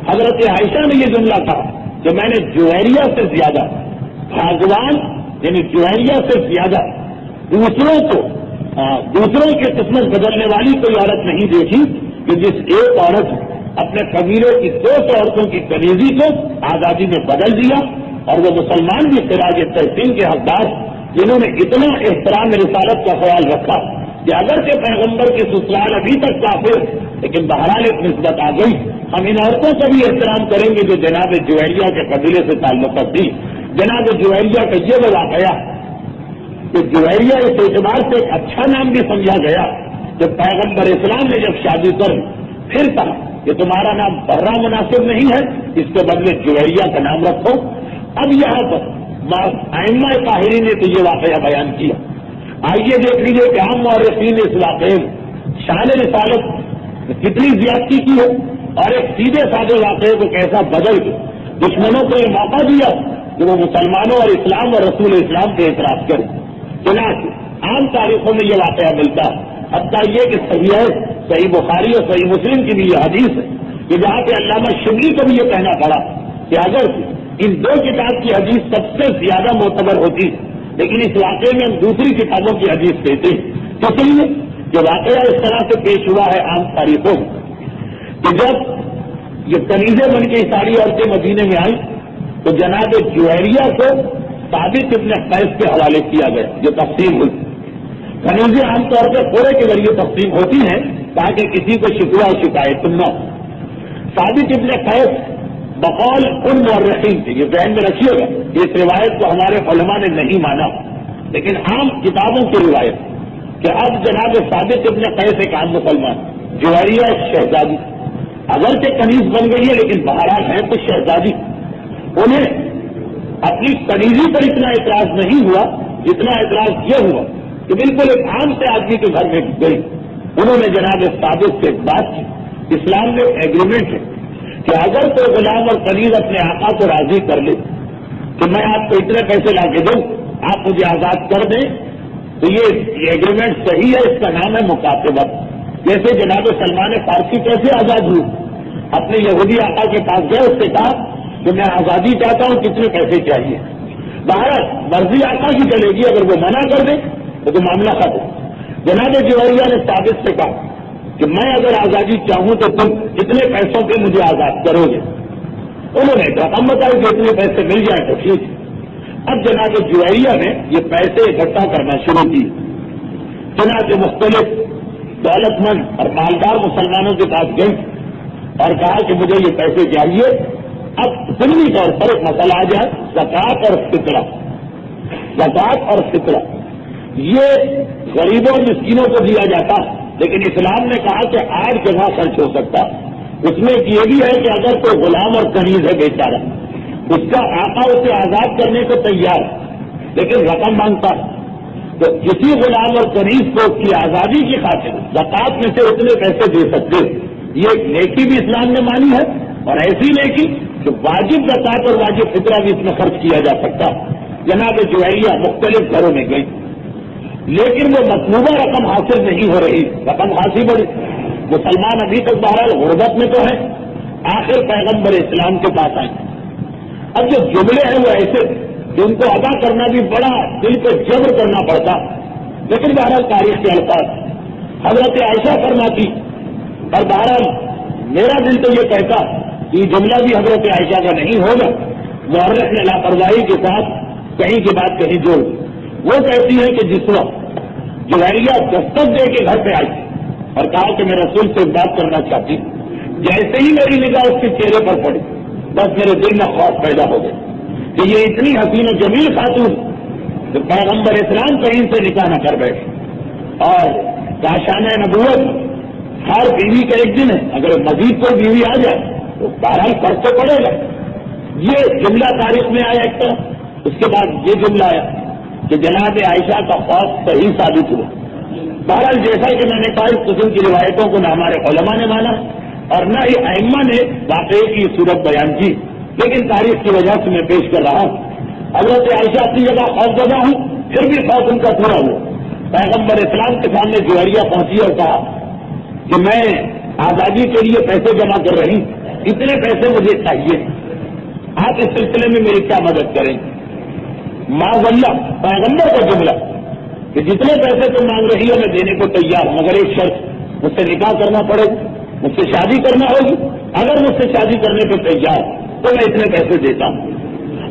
حضرت عائشہ نے یہ جملہ کہا کہ میں نے جوہریہ سے زیادہ بھاگوان یعنی جوہریہ سے زیادہ دوسروں کی قسمت بدلنے والی کوئی عورت نہیں دیکھی کہ جس ایک عورت اپنے قبیلے کی 200 عورتوں کی کنیزی کو آزادی میں بدل دیا. اور وہ مسلمان بھی خراج تحسین کے حقدار جنہوں نے اتنا احترام رسالت کا خیال رکھا کہ اگرچہ پیغمبر کی سسرال ابھی تک کافر لیکن بہرحال ایک نسبت آ گئی. ہم ان عورتوں کا بھی احترام کریں گے جو جناب جوہریہ کے قبیلے سے تعلق رکھتی. جناب جوہریہ کا یہ وہ واقعہ کہ جوہریہ اس اعتبار سے ایک اچھا نام بھی سمجھا گیا کہ پیغمبر اسلام نے جب شادی کر پھر کہا کہ تمہارا نام برہ مناسب نہیں ہے, اس کے بدلے جوہریہ کا نام رکھو. اب یہاں پر ائمہ طاہرین نے تو یہ واقعہ بیان کیا. آئیے دیکھ لیجیے کہ عام مورخین اس واقعے میں شان رسالت کتنی زیادتی کی ہے اور ایک سیدھے سادے واقعے کو کیسا بدل کے دشمنوں کو یہ موقع دیا کہ وہ مسلمانوں اور اسلام اور رسول اسلام کے اعتراف کریں. چنانچہ عام تاریخوں میں یہ واقعہ ملتا ہے. حتیٰ یہ کہ صحیح بخاری اور صحیح مسلم کی بھی یہ حدیث ہے کہ جہاں پہ علامہ شبلی کو بھی یہ کہنا پڑا کہ اگر ان 2 کتاب کی حدیث سب سے زیادہ معتبر ہوتی لیکن اس واقعے میں ہم دوسری کتابوں کی حدیث کہتے ہیں. تو سنیے جو واقعہ اس طرح سے پیش ہوا ہے عام تاریخوں میں کہ جب یہ کنیزیں بن کے ساری عورتیں مدینے میں آئیں تو جناب جوہریہ کو ثابت ابن قیس کے حوالے کیا گیا. جو تقسیم ہوئی کنیزیں عام طور پر پورے کے ذریعے تقسیم ہوتی ہیں تاکہ کسی کو شکوہ اور شکایت نہ ہو. ثابت ابن قیس بقول ان مورخین تھے, یہ ذہن میں رکھیے گا, اس روایت کو ہمارے علماء نے نہیں مانا لیکن عام کتابوں کی روایت کہ اب جناب ثابت ابن قیس ایک عام مسلمان، جویریہ شہزادی، اگرچہ کنیز بن گئی ہے لیکن بہرحال ہے تو شہزادی، انہیں اپنی کنیزی پر اتنا اعتراض نہیں ہوا جتنا اعتراض یہ ہوا کہ بالکل ایک عام سے آدمی کے گھر میں گئی، انہوں نے جناب ثابت سے ایک بات کی۔ اسلام میں ایگریمنٹ ہے کہ اگر کوئی غلام اور کنیز اپنے آقا کو راضی کر لے کہ میں آپ کو اتنے پیسے لا کے دوں، آپ مجھے آزاد کر دیں، تو یہ ایگریمنٹ صحیح ہے، اس کا نام ہے مکاتبت۔ جیسے جناب سلمان فارسی کیسے آزاد ہوئے، اپنے یہودی آقا کے پاس گئے، اس سے کہا کہ میں آزادی چاہتا ہوں، کتنے پیسے چاہیے۔ باہر مرضی آقا کی چلے گی، اگر وہ منع کر دے تو معاملہ ختم۔ جناب جویریہ نے ثابت سے کہا کہ میں اگر آزادی چاہوں تو تم اتنے پیسوں پہ مجھے آزاد کرو گے۔ انہوں نے رقم بتائی کہ اتنے پیسے مل جائیں تو ٹھیک ہے۔ اب جناب جویریہ نے یہ پیسے اکٹھا کرنا شروع کی، چنانچہ مختلف دولت مند اور مالدار مسلمانوں کے پاس گئی اور کہا کہ مجھے یہ پیسے چاہیے۔ اب ضمنی طور پر ایک مسئلہ آ جائے، زکوٰۃ اور فطرہ۔ زکوٰۃ اور فطرہ یہ غریبوں اور مسکینوں کو دیا جاتا، لیکن اسلام نے کہا کہ 8 جگہ خرچ ہو سکتا۔ اس میں یہ بھی ہے کہ اگر کوئی غلام اور کنیز ہے بیچارہ، اس کا آقا اسے آزاد کرنے کو تیار لیکن رقم مانگتا ہے، تو کسی غلام اور کنیز کو اس کی آزادی کی خاطر زکوٰۃ میں سے اتنے پیسے دے سکتے۔ یہ نیکی بھی اسلام نے مانی ہے، اور ایسی نیکی کہ واجب زکوٰۃ اور واجب فطرہ بھی اس میں خرچ کیا جا سکتا۔ جناب جویریہ مختلف گھروں میں گئی، لیکن وہ مطلوبہ رقم حاصل نہیں ہو رہی، رقم حاصل بڑی۔ مسلمان ابھی تک بہرحال غربت میں تو ہے، آخر پیغمبر اسلام کے پاس آئے۔ اب جو جملے ہیں وہ ایسے کہ ان کو ادا کرنا بھی بڑا دل پہ جبر کرنا پڑتا، لیکن بہرحال تاریخ کے الفاظ حضرت عائشہ فرماتی، اور بہرحال میرا دل تو یہ کہتا کہ یہ جملہ بھی حضرت عائشہ کا نہیں ہوگا، مورخ نے لاپرواہی کے ساتھ کہیں کی بات کہیں جوڑ۔ وہ کہتی ہے کہ جس وقت جویریہ دستک دے کے گھر پہ آئی اور کہا کہ میں رسول سے بات کرنا چاہتی ہوں، جیسے ہی میری نگاہ اس کے چہرے پر پڑی، بس میرے دل میں خوف پیدا ہو گیا کہ یہ اتنی حسین و جمیل خاتون کہ پیغمبر اسلام کہیں سے نکاح نہ کر بیٹھے، اور کاشانہ نبوت ہر بیوی کا ایک دن ہے، اگر مزید کوئی بیوی آ جائے تو بہرحال فرق تو پڑے گا۔ یہ جملہ تاریخ میں آیا ایک طرف، اس کے بعد یہ جملہ آیا کہ جناب عائشہ کا خوف صحیح ثابت ہوا۔ بہرحال جیسا کہ میں نے کہا، اس قسم کی روایتوں کو نہ ہمارے علماء نے مانا اور نہ ہی ائمہ نے واقعے کی صورت بیان کی، لیکن تاریخ کی وجہ سے میں پیش کر رہا ہوں۔ حضرت عائشہ اپنی جگہ خوف زدہ ہوں، پھر بھی خوف ان کا پورا ہوا۔ پیغمبر اسلام کے سامنے جویریہ پہنچی اور کہا کہ میں آزادی کے لیے پیسے جمع کر رہی، اتنے پیسے مجھے چاہیے، آپ اس سلسلے میں میری کیا مدد کریں؟ معاذ اللہ، پیغمبر کا جملہ کہ جتنے پیسے تم مانگ رہی ہو میں دینے کو تیار ہوں، مگر ایک شرط، مجھ سے نکاح کرنا پڑے گا، مجھ سے شادی کرنا ہوگی، اگر مجھ سے شادی کرنے کو تیار تو میں اتنے پیسے دیتا ہوں۔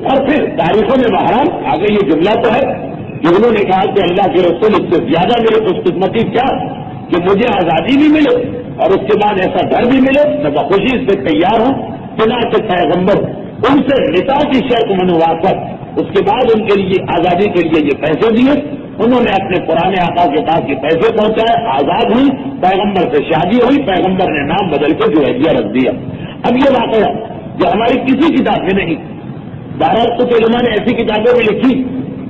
اور پھر تاریخوں میں بہرحال آگے یہ جملہ تو ہے کہ انہوں نے کہا کہ اللہ کے رسول، اس سے زیادہ میری خوش قسمتی کیا کہ مجھے آزادی بھی ملے اور اس کے بعد ایسا گھر بھی ملے، میں بخوشی اس سے تیار ہوں۔ چنانچہ پیغمبر ان سے نکاح کی شرط منوا کر اس کے بعد ان کے لیے آزادی کے لیے یہ پیسے دیے، انہوں نے اپنے پرانے آقا کے پاس یہ پیسے پہنچائے، آزاد ہوئی، پیغمبر سے شادی ہوئی، پیغمبر نے نام بدل کے جویریہ رکھ دیا۔ اب یہ واقعہ جو ہماری کسی کتاب میں نہیں، بہرحال کچھ علماء نے ایسی کتابوں میں لکھی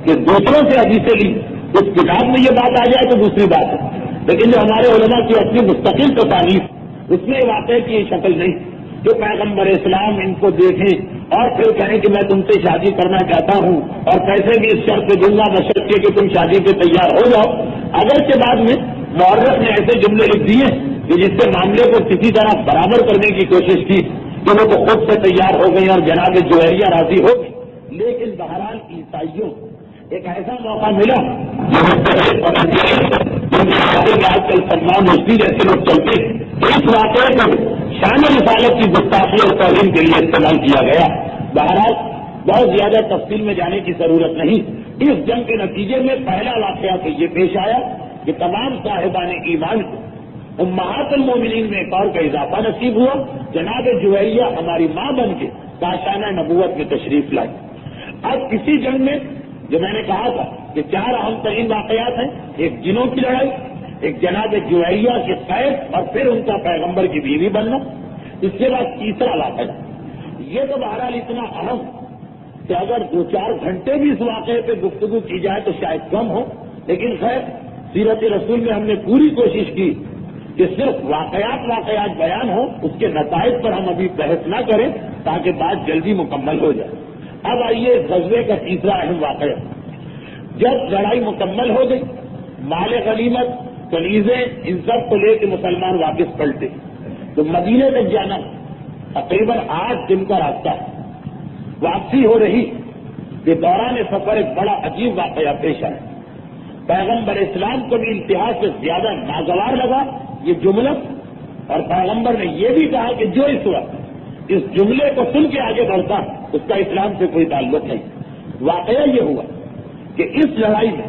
کہ دوسروں سے حدیثیں لی، اس کتاب میں یہ بات آ جائے تو دوسری بات ہے، لیکن جو ہمارے علماء کی اپنی مستقل تصانیف، اس میں واقعے کی یہ شکل نہیں کہ پیغمبر اسلام ان کو دیکھیں اور پھر کہیں کہ میں تم سے شادی کرنا چاہتا ہوں اور پیسے بھی اس شرط پہ دوں گا بشرطے کہ تم شادی پہ تیار ہو جاؤ۔ اگرچہ بعد میں مورخ نے ایسے جملے لکھ دیے کہ جس سے معاملے کو کسی طرح برابر کرنے کی کوشش کی کہ وہ تو خود سے تیار ہو گئی اور جناب جویریہ راضی ہو گئی، لیکن بہرحال عیسائیوں ایک ایسا موقع ملا آج کل سلمان رشدی جیسے لوگ چلتے ہیں، اس واقعے کو شان رسالت کی گستاخی اور توہین کے لیے استعمال کیا گیا۔ بہرحال بہت زیادہ تفصیل میں جانے کی ضرورت نہیں، اس جنگ کے نتیجے میں پہلا واقعہ تو یہ پیش آیا کہ تمام صاحبان ایمان کو امہات المومنین میں ایک اور کا اضافہ نصیب ہوا، جناب جویریہ ہماری ماں بن کے کاشانہ نبوت میں تشریف لائی۔ اب کسی جنگ میں جو میں نے کہا تھا کہ 4 اہم ترین واقعات ہیں، ایک جنوں کی لڑائی، ایک جناب جویریہ کے قید اور پھر ان کا پیغمبر کی بیوی بننا، اس کے بعد تیسرا واقعہ۔ یہ تو بہرحال اتنا اہم کہ اگر 2-4 گھنٹے بھی اس واقعے پہ گفتگو کی جائے تو شاید کم ہو، لیکن خیر سیرت رسول میں ہم نے پوری کوشش کی کہ صرف واقعات بیان ہو، اس کے نتائج پر ہم ابھی بحث نہ کریں تاکہ بات جلدی مکمل ہو جائے۔ اب آئیے غزوے کا تیسرا اہم واقعہ۔ جب لڑائی مکمل ہو گئی، مال غنیمت، کنیزیں، ان سب کو لے کے مسلمان واپس پلٹے تو مدینے تک جانا تقریباً 8 دن کا راستہ واپسی ہو رہی کہ دوران سفر ایک بڑا عجیب واقعہ پیش آیا۔ پیغمبر اسلام کو بھی انتہا سے زیادہ ناگوار لگا یہ جملہ، اور پیغمبر نے یہ بھی کہا کہ جو اس وقت اس جملے کو سن کے آگے بڑھتا اس کا اسلام سے کوئی تعلق نہیں۔ واقعہ یہ ہوا کہ اس لڑائی میں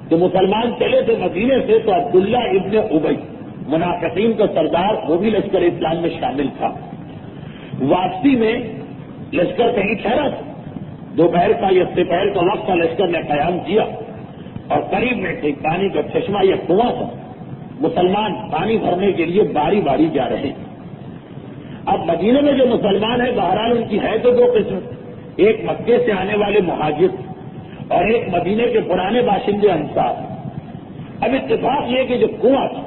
جو مسلمان چلے تھے مدینے سے تو عبداللہ ابن ابی منافقین کا سردار وہ بھی لشکر اسلام میں شامل تھا۔ واپسی میں لشکر کہیں ٹھہرا تھا، دوپہر کا یا دوپہر کا وقت کا لشکر نے قیام کیا اور قریب میں ایک پانی کا چشمہ یا کنواں تھا، مسلمان پانی بھرنے کے لیے باری باری جا رہے ہیں۔ اب مدینے میں جو مسلمان ہیں بہرحال ان کی ہے تو 2 قسم، ایک مکے سے آنے والے مہاجر اور ایک مدینے کے پرانے باشندے انصار۔ اب اتفاق یہ کہ جو کنواں تھا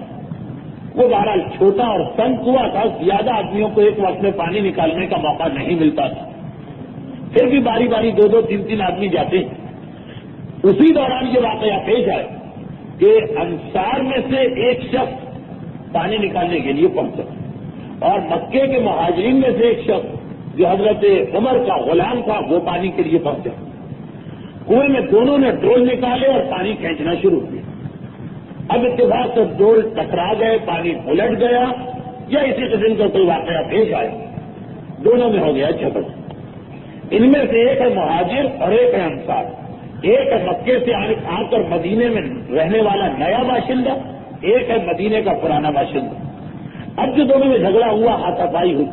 وہ بہرحال چھوٹا اور تنگ کنواں تھا، زیادہ آدمیوں کو ایک وقت میں پانی نکالنے کا موقع نہیں ملتا تھا، پھر بھی باری باری 2-2 3-3 آدمی جاتے ہیں۔ اسی دوران یہ واقعہ پیش آئے کہ انصار میں سے ایک شخص پانی نکالنے کے لیے پہنچا اور مکے کے مہاجرین میں سے ایک شخص جو حضرت عمر کا غلام تھا وہ پانی کے لیے پہنچا۔ کنویں میں دونوں نے ڈول نکالے اور پانی کھینچنا شروع کیا۔ اب اتفاق سے ڈول ٹکرا گئے، پانی الٹ گیا یا اسی قسم کا کوئی واقعہ پیش آیا، دونوں میں ہو گیا جھگڑا۔ ان میں سے ایک ہے مہاجر اور ایک ہے انصار، ایک ہے مکے سے آ کر مدینے میں رہنے والا نیا باشندہ، ایک ہے مدینے کا پرانا باشندہ۔ اب جو دونوں میں جھگڑا ہوا، ہاتھا پائی ہوئی،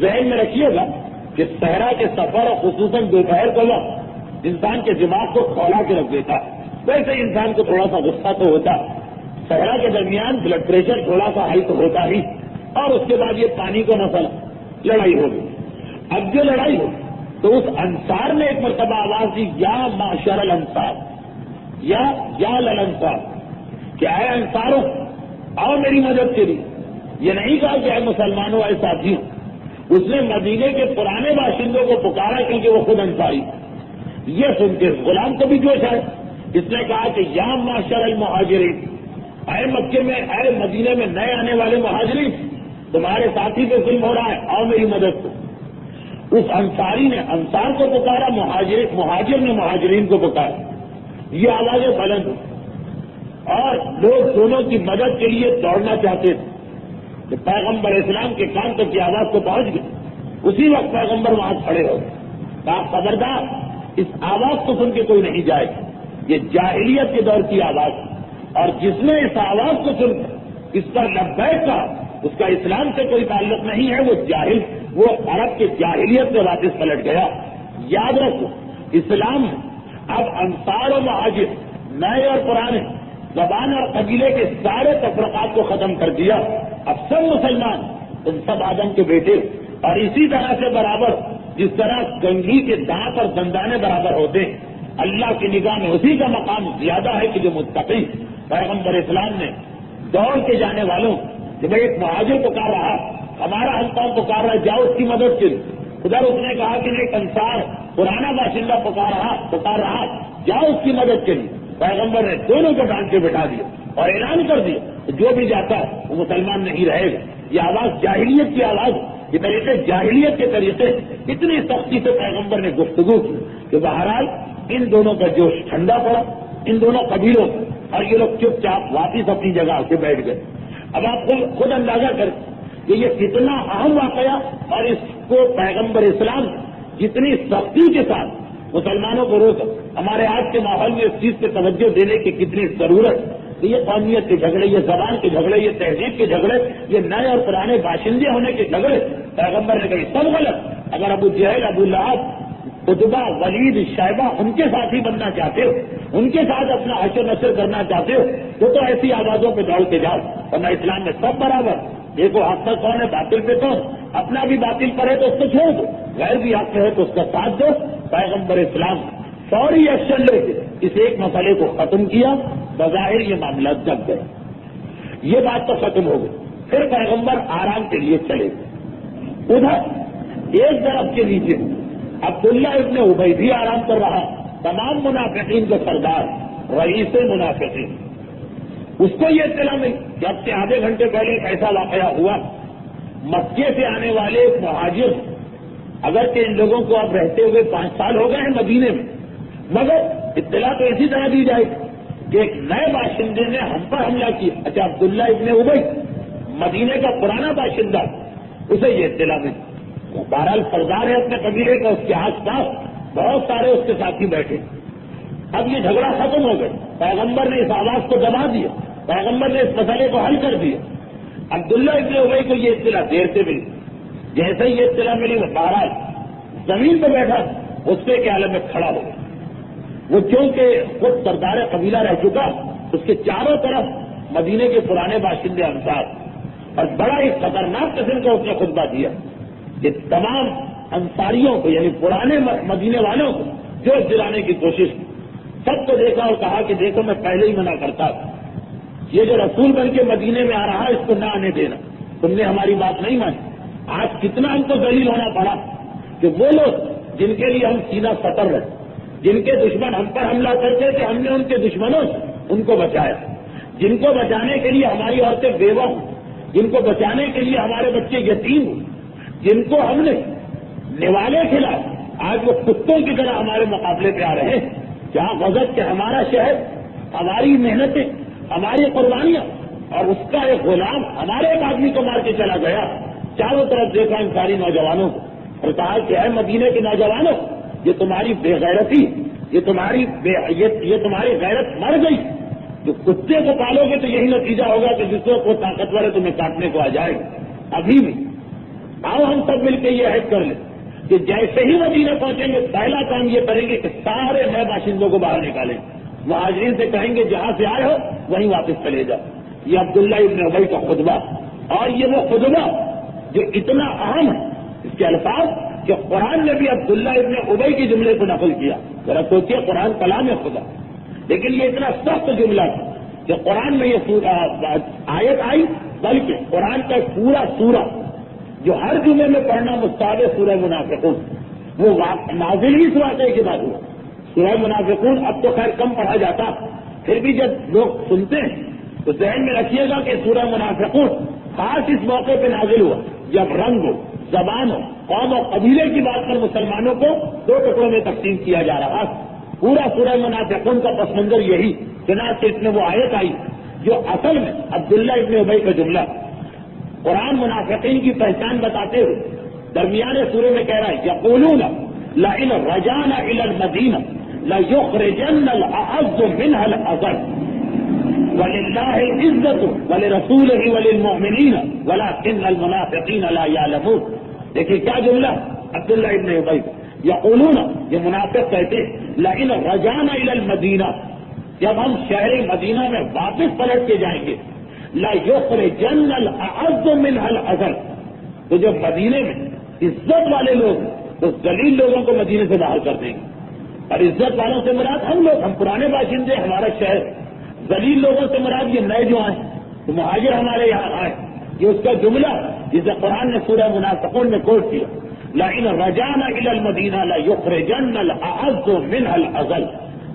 ذہن میں رکھیے گا کہ صحرا کے سفر اور خصوصاً دوپہر کا وقت انسان کے دماغ کو کھولا کے رکھ دیتا ہے۔ ویسے انسان کو تھوڑا سا غصہ تو ہوتا ہے، صحرا کے درمیان بلڈ پریشر تھوڑا سا ہائی تو ہوتا ہی، اور اس کے بعد یہ پانی کا مسئلہ، لڑائی ہو گئی۔ اب جو لڑائی ہو تو اس انصار نے ایک مرتبہ آواز دی، یا معشر الانصار، یا للانصار، کہ اے انصاروں آؤ میری مدد کے لیے۔ یہ نہیں کہا کہ اے مسلمانوں اے ساتھیوں، اس نے مدینے کے پرانے باشندوں کو پکارا کیونکہ وہ خود انصاری۔ یہ سن کے غلام کو بھی جوش ہے، اس نے کہا کہ یا معشر المہاجرین، اے مکے میں اے مدینے میں نئے آنے والے مہاجرین، تمہارے ساتھی پہ ظلم ہو رہا ہے، آؤ میری مدد کو۔ اس انصاری نے انصار کو پکارا، مہاجر نے مہاجرین کو پکارا، یہ آوازیں بلند ہوئی اور لوگ دونوں کی مدد کے لیے دوڑنا چاہتے تھے کہ پیغمبر اسلام کے کان تک کی آواز کو پہنچ گئی۔ اسی وقت پیغمبر وہاں کھڑے ہو گئے، کہا خبردار اس آواز کو سن کے کوئی نہیں جائے گا، یہ جاہلیت کے دور کی آواز ہے، اور جس نے اس آواز کو سن کر اس پر لبیک کہا اس کا اسلام سے کوئی تعلق نہیں ہے، وہ جاہل، وہ عرب کے جاہلیت سے واپس پلٹ گیا۔ یاد رکھو اسلام اب انصار و مہاجر، نئے اور پرانے، زبان اور قبیلے کے سارے تفرقات کو ختم کر دیا۔ اب سب مسلمان، تم سب آدم کے بیٹے، اور اسی طرح سے برابر جس طرح گنگھی کے دانت اور دندانے برابر ہوتے ہیں، اللہ کی نگاہ میں اسی کا مقام زیادہ ہے کہ جو متقی۔ پیغمبر اسلام نے دوڑ کے جانے والوں کہ بھائی ایک مہاجر پکار رہا، ہمارا ہم قوم پکار رہا ہے، جاؤ اس کی مدد کے لیے۔ ادھر اس نے کہا کہ ایک انصار پرانا باشندہ پکار رہا، جاؤ اس کی مدد کے لیے۔ پیغمبر نے دونوں کو ڈانٹ کے بٹھا دیا اور اعلان کر دیا کہ جو بھی جاتا ہے وہ مسلمان نہیں رہے گا۔ یہ آواز جاہلیت کی آواز، یہ طریقے جاہلیت کے طریقے، اتنی سختی سے پیغمبر نے گفتگو کی کہ بہرحال ان دونوں کا جوش ٹھنڈا پڑا، ان دونوں قبیلوں کا، اور یہ لوگ چپ چاپ واپس اپنی جگہ سے بیٹھ گئے۔ اب آپ خود اندازہ کریں کہ یہ کتنا اہم واقعہ، اور اس کو پیغمبر اسلام جتنی سختی کے ساتھ مسلمانوں کو روکا۔ ہمارے آج کے ماحول میں اس چیز پہ توجہ دینے کی کتنی ضرورت کہ یہ قومیت کے جھگڑے، یہ زبان کے جھگڑے، یہ تہذیب کے جھگڑے، یہ نئے اور پرانے باشندے ہونے کے جھگڑے، پیغمبر نے کہی سب غلط۔ اگر ابو جہل، ابو لہب عتبہ، ولید، شیبہ ان کے ساتھی بننا چاہتے ہو، ان کے ساتھ اپنا حشر نشر کرنا چاہتے ہو تو ایسی آوازوں پہ دوڑ کے جاؤ، ورنہ اسلام میں سب برابر، دیکھو حق پر کون ہے، باطل پہ کون، اپنا بھی باطل پر ہے تو اس کو چھوڑ دو، غیر بھی حق پہ ہے تو اس کا ساتھ دو۔ پیغمبر اسلام فوری ایکشن لے کے اس ایک مسئلے کو ختم کیا، بظاہر یہ معاملہ جب گئے، یہ بات تو ختم ہو گئی۔ پھر پیغمبر آرام کے لیے چلے گئے، ادھر ایک درخت کے نیچے عبداللہ ابن ابی بھی آرام کر رہا، تمام منافقین کے سردار، رئیس منافقین، اس کو یہ اطلاع ملی کہ اب سے آدھے گھنٹے پہلے ایک ایسا واقعہ ہوا، مکے سے آنے والے ایک مہاجر، اگرچہ ان لوگوں کو اب رہتے ہوئے 5 سال ہو گئے ہیں مدینے میں، مگر اطلاع تو اسی طرح دی جائے کہ ایک نئے باشندے نے ہم پر حملہ کیا۔ اچھا، عبداللہ ابن ابی مدینے کا پرانا باشندہ، اسے یہ اطلاع ملی، بہرحال سردار ہے اپنے قبیلے کا، اس کے آس پاس بہت سارے اس کے ساتھی بیٹھے، اب یہ جھگڑا ختم ہو گیا، پیغمبر نے اس آواز کو دبا دیا، پیغمبر نے اس مسئلے کو حل کر دیا۔ عبداللہ ابن ابی کو یہ اطلاع دیر سے ملی، جیسے ہی یہ اطلاع ملی وہ بہرحال زمین پہ بیٹھا، غصے کے عالم میں کھڑا ہو گیا۔ وہ چونکہ خود سردار قبیلہ رہ چکا، اس کے چاروں طرف مدینے کے پرانے باشندے انصار، اور بڑا ہی خطرناک قسم کا اس نے خطبہ دیا کہ تمام انصاریوں کو، یعنی پرانے مدینے والوں کو جوش دلانے کی کوشش کی، سب کو دیکھا اور کہا کہ دیکھو میں پہلے ہی منع کرتا تھا، یہ جو رسول بن کے مدینے میں آ رہا ہے اس کو نہ آنے دینا، تم نے ہماری بات نہیں مانی۔ آج کتنا ہم کو ذلیل ہونا پڑا کہ وہ لوگ جن کے لیے ہم سینہ سطر رہے، جن کے دشمن ہم پر حملہ کرتے تھے، ہم نے ان کے دشمنوں سے ان کو بچایا، جن کو بچانے کے لیے ہماری عورتیں بیوہ ہوں، جن کو بچانے کے لیے ہمارے بچے یتیم ہوں، جن کو ہم نے نوالے کھلائے، آج وہ کتوں کی طرح ہمارے مقابلے پہ آ رہے ہیں۔ جہاں غزب کے ہمارا شہر، ہماری محنتیں، ہماری قربانیاں، اور اس کا ایک غلام ہمارے ایک آدمی کو مار کے چلا گیا، چاروں طرف دیکھا ان ساری نوجوانوں کو اور کہا کہ اے مدینے کے نوجوانوں، یہ تمہاری بے غیرتی، یہ تمہاری غیرت مر گئی، جو کتے کو پالو گے تو یہی نتیجہ ہوگا کہ جس کو طاقتور ہے تمہیں کاٹنے کو آ جائے گا۔ ابھی بھی آؤ ہم سب مل کے یہ عہد کر لیں کہ جیسے ہی مدینے پہنچیں گے پہلا کام یہ کریں گے کہ سارے نئے باشندوں کو باہر نکالیں، مہاجرین سے کہیں گے جہاں سے آئے ہو وہیں واپس چلے جاؤ۔ یہ عبداللہ ابن ابی کا خطبہ، اور یہ وہ خطبہ جو اتنا اہم ہے، اس کے الفاظ کہ قرآن نے بھی عبداللہ ابن ابی کے جملے کو نقل کیا۔ ذرا سوچیے، قرآن کلام ہے خدا، لیکن یہ اتنا سخت جملہ تھا کہ قرآن میں یہ آیت آئی، بلکہ قرآن کا پورا سورہ جو ہر جمعے میں پڑھنا مستحب سورہ منافقون، وہ نازل ہی اس واقعے کے بعد ہوا۔ سورہ منافقون اب تو خیر کم پڑھا جاتا، پھر بھی جب لوگ سنتے ہیں تو ذہن میں رکھیے گا کہ سورہ منافقون خاص اس موقع پہ نازل ہوا جب رنگ ہو، زبان ہو، قوم و قبیلے کی بات پر مسلمانوں کو 2 ٹکڑوں میں تقسیم کیا جا رہا۔ پورا سورہ منافقون کا پس منظر یہی، چنانچہ اس میں وہ آیت آئی جو اصل میں عبداللہ ابن ابی کا جملہ، قرآن منافقین کی پہچان بتاتے ہوئے درمیان سورے میں کہہ رہا ہے یقولون لئن رجعنا الى المدینہ لیخرجن الاعز منها الاذل وللہ العزت ولرسولہ وللمؤمنین ولکن المنافقین لا یعلمون۔ دیکھیے کیا جملہ عبداللہ ابن ابی، یقولون، یہ منافق کہتے لئن رجعنا الى المدینہ، جب ہم شہر مدینہ میں واپس پلٹ کے جائیں گے، لیخرجن الاعز منها الاذل، تو جو مدینے میں عزت والے لوگ تو ذلیل لوگوں کو مدینے سے باہر کر دیں گے، اور عزت والوں سے مراد ہم لوگ، ہم پرانے باشندے، ہمارا شہر، ذلیل لوگوں سے مراد یہ نئے جو آئے تو مہاجر ہمارے یہاں آئے۔ یہ اس کا جملہ جسے قرآن نے سورہ منافقون میں کوٹ کیا، لئن رجعنا الى المدینہ لیخرجن الاعز منها الاذل،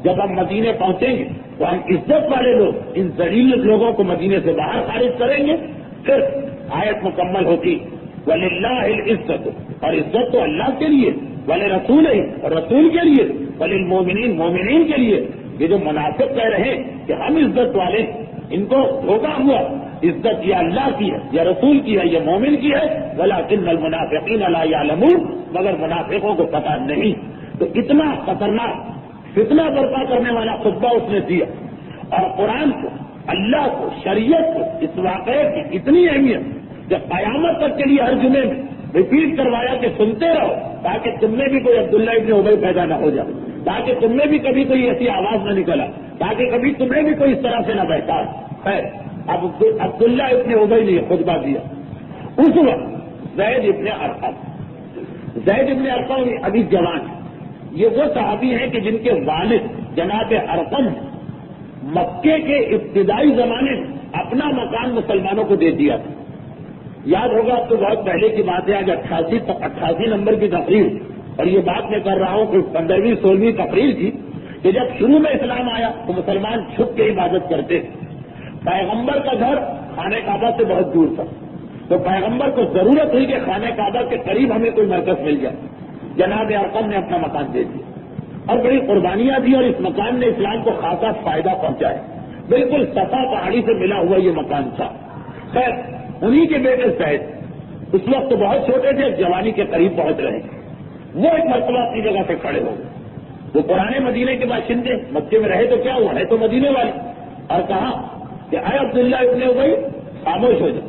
جب ہم مدینے پہنچیں گے تو ہم عزت والے لوگ ان ذلیل لوگوں کو مدینے سے باہر خارج کریں گے۔ پھر آیت مکمل ہوتی وَلِلَّهِ الْعِزَّةُ، اور عزت تو اللہ کے لیے، وَلِرَسُولِهِ، اور رسول کے لیے، وَلِلْمُؤْمِنِينَ، مومنین کے لیے۔ یہ جو منافق کہہ رہے ہیں کہ ہم عزت والے، ان کو دھوکہ ہوا، عزت یا اللہ کی ہے یا رسول کی ہے یا مومن کی ہے، وَلَكِنَّ الْمُنَافِقِينَ لَا يَعْلَمُونَ، مگر منافقوں کو پتہ نہیں۔ تو اتنا خطرناک فتنہ برپا کرنے والا خطبہ اس نے دیا، اور قرآن کو، اللہ کو، شریعت کو، اس واقعے کی اتنی اہمیت کہ قیامت تک کے لیے ہر جمعے میں ریپیٹ کروایا کہ سنتے رہو تاکہ تم میں بھی کوئی عبداللہ ابن ابی پیدا نہ ہو جائے، تاکہ تم میں بھی کبھی کوئی ایسی آواز نہ نکلا، تاکہ کبھی تمہیں بھی کوئی اس طرح سے نہ بہتا ہے۔ اب عبداللہ ابن ابی نے خطبہ دیا۔ اس وقت زید ابن ارقم ابھی جوان ہے، یہ وہ صحابی ہیں کہ جن کے والد جناب ارقم مکے کے ابتدائی زمانے میں اپنا مکان مسلمانوں کو دے دیا تھا۔ یاد ہوگا اب تو بہت پہلے کی بات ہے، آج 88 نمبر کی تقریر، اور یہ بات میں کر رہا ہوں کہ 15ویں 16ویں تقریر تھی کہ جب شروع میں اسلام آیا تو مسلمان چھپ کے عبادت کرتے تھے۔ پیغمبر کا گھر خانہ کعبہ سے بہت دور تھا، تو پیغمبر کو ضرورت ہوئی کہ خانہ کعبہ کے قریب ہمیں کوئی مرکز مل جائے۔ جناب ارقم نے اپنا مکان دے دیا اور بڑی قربانیاں دی، اور اس مکان نے اسلام کو خاصا فائدہ پہنچایا۔ بالکل صفا پہاڑی سے ملا ہوا یہ مکان تھا۔ خیر انہی کے بیٹے زید اس وقت تو بہت چھوٹے تھے، جوانی کے قریب پہنچ رہے ہیں، وہ ایک مرتبہ اپنی جگہ سے کھڑے ہو گئے۔ وہ پرانے مدینے کے باشندے، مکے میں رہے تو کیا ہوا، ہے تو مدینے والے، اور کہا کہ اے عبداللہ ابن ابی خاموش ہو جاؤ،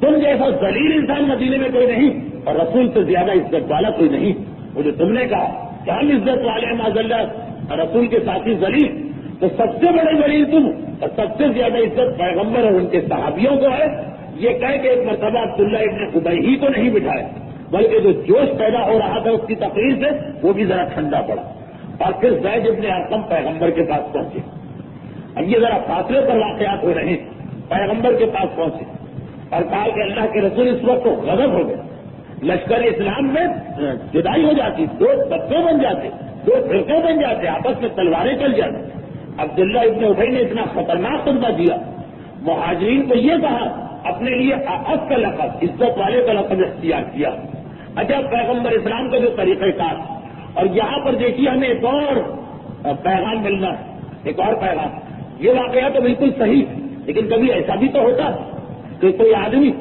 تم جیسا ذلیل انسان مدینے میں کوئی نہیں، اور رسول سے زیادہ عزت والا کوئی نہیں۔ وہ جو تم نے کہا کہ ہم عزت والے ہیں معاذ اللہ اور رسول کے ساتھی ذلیل، تو سب سے بڑے ذلیل تم، اور سب سے زیادہ عزت پیغمبر اور ان کے صحابیوں کو ہے۔ یہ کہہ کہ ایک مرتبہ عبداللہ ابن ابی ہی کو نہیں بٹھایا، بلکہ جو جوش پیدا ہو رہا تھا اس کی تقریر سے وہ بھی ذرا ٹھنڈا پڑا، اور پھر زید ابن ارقم پیغمبر کے پاس پہنچے۔ اب یہ ذرا فاصلے پر واقعات ہو رہے ہیں، پیغمبر کے پاس پہنچے اور کہا کہ اللہ کے رسول اس وقت تو غضب ہو گئے، لشکر اسلام میں جدائی ہو جاتی، دو طبقے بن جاتے، دو فرقے بن جاتے، آپس میں تلواریں چل جاتی۔ عبداللہ ابن ابی نے اتنا خطرناک خطبہ دیا، مہاجرین کو یہ کہا اپنے لیے عفو کا لقب، عزت والے کا لقب اختیار کیا۔ اچھا پیغمبر اسلام کا جو طریقہ کار، اور یہاں پر دیکھیے ہمیں ایک اور پیغام ملنا ہے، ایک اور پیغام۔ یہ واقعہ تو بالکل صحیح، لیکن کبھی ایسا بھی تو ہوتا کہ کوئی آدمی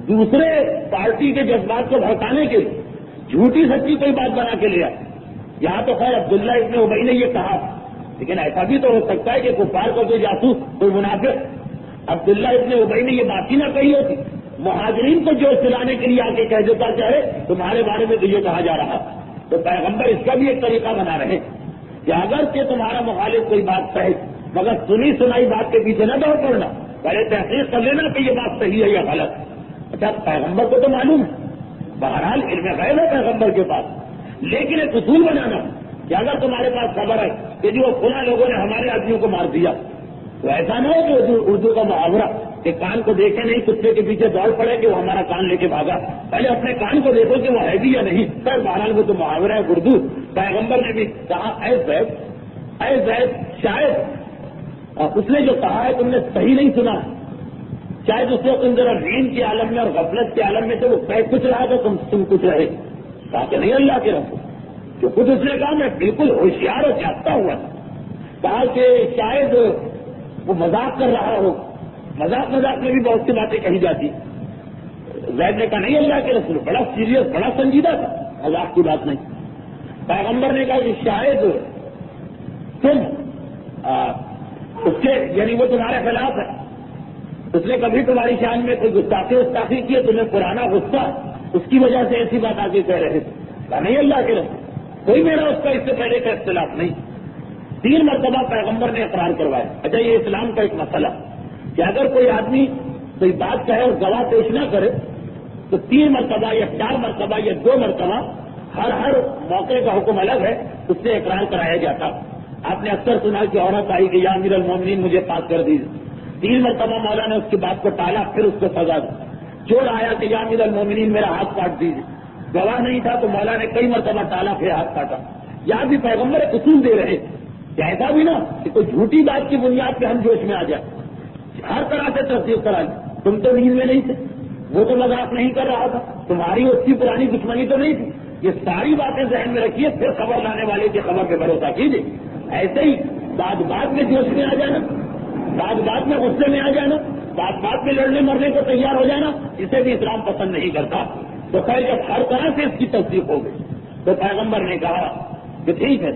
دوسرے پارٹی کے جذبات کو بھڑکانے کے لیے جھوٹی سچی کوئی بات بنا کے لے آئے۔ یہاں تو خیر عبداللہ ابن ابی نے یہ کہا، لیکن ایسا بھی تو ہو سکتا ہے کہ کفار کو کوئی جاسوس، کوئی منافق عبداللہ ابن ابی نے یہ بات ہی نہ کہی ہوتی، مہاجرین کو جوش دلانے کے لیے آ کے کہہ دیتا کہ ارے تمہارے بارے میں تو یہ کہا جا رہا، تو پیغمبر اس کا بھی ایک طریقہ بنا رہے کہ اگر کہ تمہارا مخالف کوئی بات کہے مگر سنی سنائی بات کے پیچھے نہ دوڑ پڑنا، پہلے تحقیق کر لینا کہ یہ بات صحیح ہے یا غلط۔ اچھا پیغمبر کو تو معلوم ہے، بہرحال علم غیب ہے پیغمبر کے پاس، لیکن ایک اصول بنانا کہ اگر تمہارے پاس خبر ہے کہ جو فلاں لوگوں نے ہمارے آدمیوں کو مار دیا، تو ایسا نہ ہو کہ اردو کا محاورہ کہ کان کو دیکھے نہیں کتے کے پیچھے دوڑ پڑے کہ وہ ہمارا کان لے کے بھاگا، پہلے اپنے کان کو دیکھو کہ وہ ہے بھی یا نہیں۔ سر بہرحال وہ تو محاورہ ہے اردو۔ پیغمبر نے بھی کہا اے زید شاید اس نے جو کہا ہے تم نے صحیح نہیں سنا، شاید اس وقت تم ذرا نیند کے عالم میں اور غفلت کے عالم میں تو وہ کہہ کچھ رہا تھا تم کچھ رہے، کہا کہ نہیں اللہ کے رسول، جو خود اس نے کہا میں بالکل ہوشیار اور جاگتا ہوا تھا، کہا کہ شاید وہ مذاق کر رہا ہو، مذاق میں بھی بہت سی باتیں کہی جاتی۔ زید نے کہا نہیں اللہ کے رسول، بڑا سیریس بڑا سنجیدہ تھا، مذاق کی بات نہیں۔ پیغمبر نے کہا کہ شاید تم اس کے یعنی وہ تمہارے خلاف ہے، اس نے کبھی تمہاری شان میں کوئی گستاخی کی ہے، تمہیں پرانا غصہ اس کی وجہ سے ایسی بات آگے کہہ رہے تھے۔ کہا نہیں اللہ کے رسول، کوئی میرا اس کا اس سے پہلے کا اختلاف نہیں۔ 3 مرتبہ پیغمبر نے اقرار کروایا۔ اچھا یہ اسلام کا ایک مسئلہ کہ اگر کوئی آدمی کوئی بات کہے اور گواہ پیش نہ کرے تو 3 مرتبہ یا 4 مرتبہ یا 2 مرتبہ ہر موقع کا حکم الگ ہے، اس سے اقرار کرایا جاتا۔ آپ نے اکثر سنا کہ عورت آئی کہ یا امیر المومنین مجھے پاک کر دیجیے، 3 مرتبہ مولا نے اس کی بات کو ٹالا، پھر اس کو سزا دی۔ چور آیا کہ یا امیر المومنین میرا ہاتھ کاٹ دیجیے، گواہ نہیں تھا تو مولا نے کئی مرتبہ ٹالا، پھر ہاتھ کاٹا۔ یہاں بھی پیغمبر ایک اصول دے رہے کہ ایسا بھی نا کہ کوئی جھوٹی بات کی بنیاد پہ ہم جوش میں آ جائیں، ہر طرح سے تصدیق کرا لی۔ تم تو نیند میں نہیں تھے، وہ تو مذاق نہیں کر رہا تھا، تمہاری اس کی پرانی دشمنی تو نہیں تھی، یہ ساری باتیں ذہن میں رکھیے، پھر خبر لانے والے کی خبر پہ بھروسہ کیجیے۔ ایسے ہی بات میں جوش میں آ جانا، بات میں غصے میں آ جانا، بات میں لڑنے مرنے کو تیار ہو جانا، اسے بھی اسلام پسند نہیں کرتا۔ تو خیر جب ہر طرح سے اس کی تصدیق ہو گئی تو پیغمبر نے کہا کہ ٹھیک ہے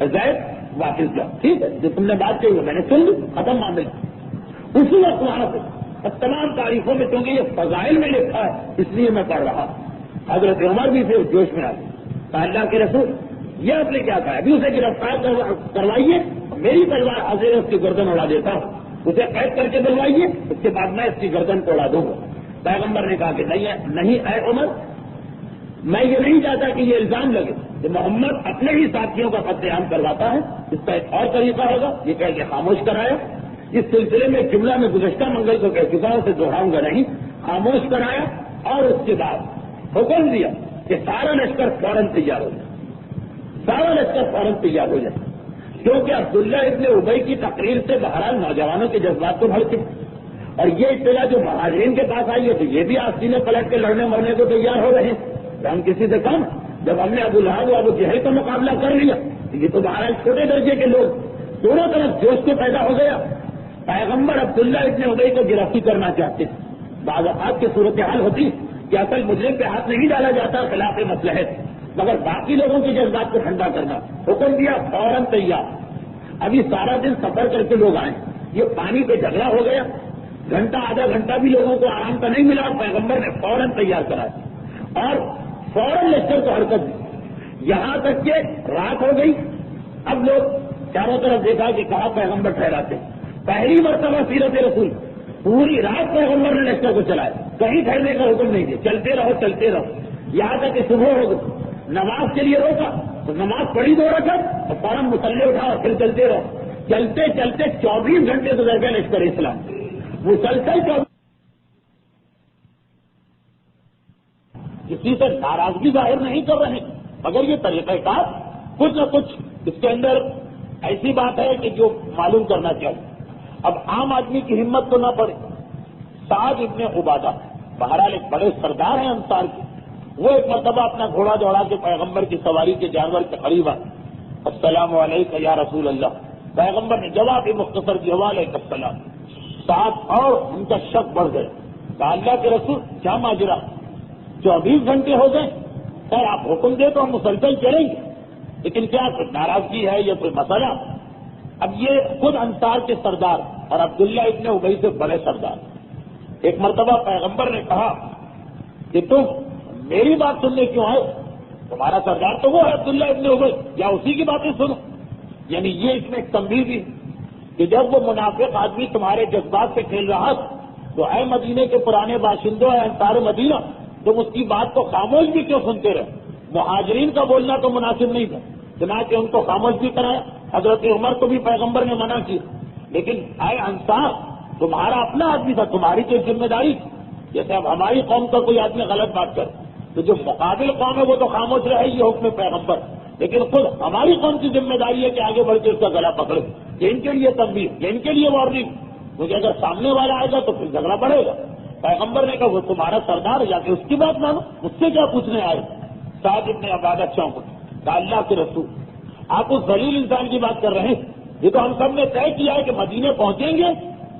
زید واپس جاؤ، ٹھیک ہے جو تم نے بات کہی وہ میں نے سن لی، ختم معاملہ۔ اسی وقت وہاں سے اب تمام تعریفوں میں چونکہ یہ فضائل میں لکھا ہے اس لیے میں پڑھ رہا، حضرت عمر بھی پھر جوش میں آ گئے، کہا اللہ کے رسول یہ آپ نے کیا کہا، ابھی اسے گرفتار کروائیے، میری تلوار حاضر ہے، اس کی گردن اڑا دیتا ہوں، اسے قید کر کے دلوائیے، اس کے بعد میں اس کی گردن کو اڑا دوں گا۔ پیغمبر نے کہا کہ نہیں اے عمر، میں یہ نہیں چاہتا کہ یہ الزام لگے کہ محمد اپنے ہی ساتھیوں کا قتل عام کرواتا ہے، اس کا ایک اور طریقہ ہوگا، یہ کہہ کے خاموش کرایا۔ اس سلسلے میں جملہ میں گزشتہ منگل کو کہہ چکا ہوں، سے دوہراؤں گا نہیں، خاموش کرایا اور اس کے بعد حکم دیا کہ سارا لشکر فوراً تیار ہو جائے، سارا لشکر فوراً تیار ہو جائے، کیونکہ عبداللہ ابن ابی کی تقریر سے بہرحال نوجوانوں کے جذبات کو بھڑکے، اور یہ اطلاع جو مہاجرین کے پاس آئی ہے تو یہ بھی آستینے پلٹ کے لڑنے مرنے کو تیار ہو رہے ہیں۔ ہم کسی سے کم، جب ہم نے ابو لہب و ابو جہل کا مقابلہ کر لیا تو یہ تو بہرحال چھوٹے درجے کے لوگ، دونوں طرف جوش کو پیدا ہو گیا۔ پیغمبر عبداللہ ابن ابی کو گرفتاری کرنا چاہتے ہیں، بعض اوقات کی صورتحال ہوتی کہ اصل مجرم پہ ہاتھ نہیں ڈالا جاتا خلاف مصلحت، مگر باقی لوگوں کے جذبات کو ٹھنڈا کرنا، حکم دیا فوراً تیار۔ ابھی سارا دن سفر کر کے لوگ آئے، یہ پانی پہ جھگڑا ہو گیا، گھنٹہ آدھا گھنٹہ بھی لوگوں کو آرام کا نہیں ملا، پیغمبر نے فوراً تیار کرایا اور فوراً لشکر کو حرکت دی، یہاں تک کہ رات ہو گئی۔ اب لوگ چاروں طرف دیکھا کہ کہاں پیغمبر ٹھہراتے، پہلی مرتبہ سیرت رسول پوری رات پیغمبر نے لشکر کو چلایا، کہیں ٹھہرنے کا حکم نہیں دیا، چلتے رہو، یہاں تک کہ صبح ہو گئی، نماز کے لیے روکا تو نماز پڑھی 2 رکعت اور فوراً مسلح اٹھا اور پھر چلتے رہو، چلتے چلتے 24 گھنٹے گزر گئے لشکر اسلام مسلسل کسی سے ناراضگی ظاہر نہیں کر رہے، مگر یہ طریقہ کار کچھ نہ کچھ اس کے اندر ایسی بات ہے کہ جو معلوم کرنا چاہیے۔ اب عام آدمی کی ہمت تو نہ پڑے۔ سعد ابن عبادہ بہرحال ایک بڑے سردار ہیں انصار کے، وہ ایک مرتبہ اپنا گھوڑا دوڑا کے پیغمبر کی سواری کے جانور کے قریب آئے، السلام علیکم یا رسول اللہ، پیغمبر نے جواب مختصر دیا وعلیکم السلام۔ سعد اور ان کا شک بڑھ گئے، کہا اللہ کے رسول کیا ماجرا، 24 گھنٹے ہو گئے، سر آپ حکم دے تو ہم مسلسل چلیں گے، لیکن کیا کوئی ناراضگی ہے یا کوئی مسئلہ؟ اب یہ خود انصار کے سردار اور عبداللہ ابن ابی سے بڑے سردار، ایک مرتبہ پیغمبر نے کہا کہ تم میری بات سننے کیوں آئے، تمہارا سردار تو وہ ہے عبداللہ ابن ابی، یا اسی کی باتیں سنو۔ یعنی یہ اس میں ایک تنبیہ بھی کہ جب وہ منافق آدمی تمہارے جذبات سے کھیل رہا تو اے مدینے کے پرانے باشندوں، اے انصار مدینہ، تم اس کی بات کو خاموش بھی کیوں سنتے رہے؟ مہاجرین کا بولنا تو مناسب نہیں تھا، چنانچہ ان کو خاموش بھی کرایا، حضرت عمر کو بھی پیغمبر نے منع کیا، لیکن اے انصار تمہارا اپنا آدمی تھا، تمہاری تو ذمہ داری تھی۔ جیسے اب ہماری قوم کا کوئی آدمی غلط بات کرے تو جو مقابل قوم ہے وہ تو خاموش رہے، یہ حکم پیغمبر، لیکن خود ہماری قوم کی ذمہ داری ہے کہ آگے بڑھ کے اس کا گلا پکڑے، یہ ان کے لیے تنبیہ، یہ ان کے لیے وارننگ، کیونکہ اگر سامنے والا آئے گا تو پھر جھگڑا بڑھے گا۔ پیغمبر نے کہا وہ تمہارا سردار ہے، جا کے اس کی بات مانو، مجھ سے کیا پوچھنے آئے؟ سعد ابن عبادہ چونک کہا اللہ کے رسول آپ اس ذلیل انسان کی بات کر رہے ہیں، یہ تو ہم سب نے طے کیا ہے کہ مدینے پہنچیں گے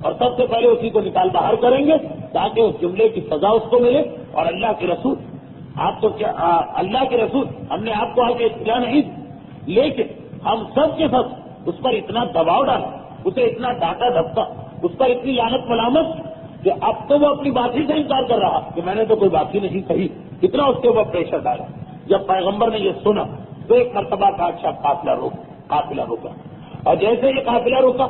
اور سب سے پہلے اسی کو نکال باہر کریں گے تاکہ اس جملے کی سزا اس کو ملے، اور اللہ کے رسول آپ تو کیا اللہ کے رسول ہم نے آپ کو آگے اطلاع نہیں دی، لیکن ہم سب کے سب اس پر اتنا دباؤ ڈالا، اسے اتنا ڈانٹا دھپکا، اس پر اتنی لعنت ملامت کہ اب تو وہ اپنی بات ہی سے انکار کر رہا کہ میں نے تو کوئی بات ہی نہیں کہی، اتنا اس کے اوپر پریشر ڈالا۔ جب پیغمبر نے یہ سنا تو ایک مرتبہ کا اچھا قافلہ روکا، اور جیسے یہ قافلہ روکا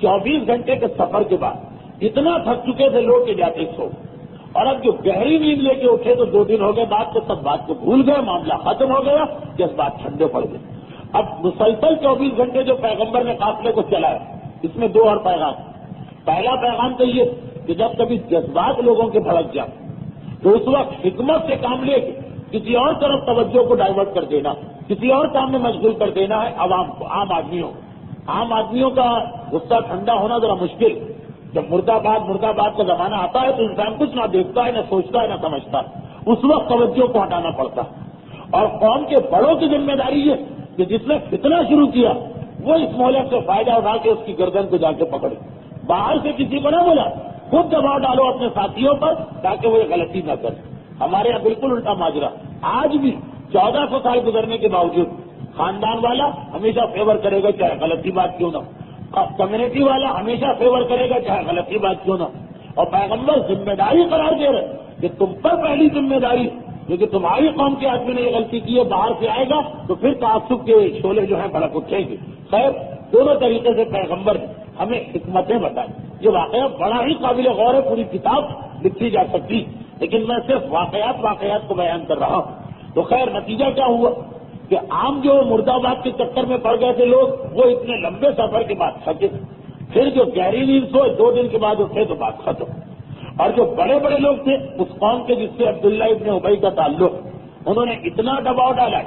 24 گھنٹے کے سفر کے بعد اتنا تھک چکے تھے لوگ کہ جاتے سو، اور اب جو گہری نیند لے کے اٹھے تو 2 دن ہو گئے بات تو سب بات کو بھول گئے، معاملہ ختم ہو گیا، جذبات ٹھنڈے پڑ گئے۔ اب مسلسل 24 گھنٹے جو پیغمبر نے قافلے کو چلایا اس میں 2 اور پیغام۔ پہلا پیغام تو یہ کہ جب کبھی جذبات لوگوں کے بھڑک جائیں تو اس وقت حکمت سے کام لے کے کسی اور طرف توجہ کو ڈائیورٹ کر دینا، کسی اور کام میں مشغول کر دینا ہے عوام کو، عام آدمیوں کا غصہ ٹھنڈا ہونا ذرا مشکل۔ جب مرد آباد کا زمانہ آتا ہے تو انسان کچھ نہ دیکھتا ہے، نہ سوچتا ہے، نہ سمجھتا، اس وقت توجہ کو ہٹانا پڑتا ہے، اور قوم کے بڑوں کی ذمہ داری یہ کہ جس نے فتنہ شروع کیا وہ اس مہلت سے فائدہ اٹھا کے اس کی گردن کو جا کے پکڑے، باہر سے کسی کو نہ بولا، خود دباؤ ڈالو اپنے ساتھیوں پر تاکہ وہ یہ غلطی نہ کرے۔ ہمارے یہاں بالکل الٹا ماجرا، آج بھی 1400 سال گزرنے کے باوجود خاندان والا ہمیشہ فیور کرے گا چاہے غلطی بات کیوں نہ، کمیونٹی والا ہمیشہ فیور کرے گا چاہے غلطی بات کیوں نہ، اور پیغمبر ذمہ داری قرار دے رہے کہ تم پر پہلی ذمہ داری کیونکہ تمہاری قوم کے آدمی نے یہ غلطی کی ہے، باہر سے آئے گا تو پھر تعصب کے شعلے جو ہیں بھڑک اٹھیں گے۔ خیر، دونوں طریقے سے پیغمبر نے ہمیں حکمتیں بتائی۔ یہ واقعہ بڑا ہی قابل غور ہے، پوری کتاب لکھی جا سکتی، لیکن میں صرف واقعات کو بیان کر رہا ہوں۔ تو خیر، نتیجہ کیا ہوا کہ عام جو مرد آباد کے چکر میں پڑ گئے تھے لوگ، وہ اتنے لمبے سفر کے بعد تھکے، پھر جو گہری نیند سوئے 2 دن کے بعد اٹھے تو بات ختم۔ اور جو بڑے بڑے لوگ تھے اس قوم کے جس سے عبداللہ ابن ابی کا تعلق، انہوں نے اتنا دباؤ ڈالا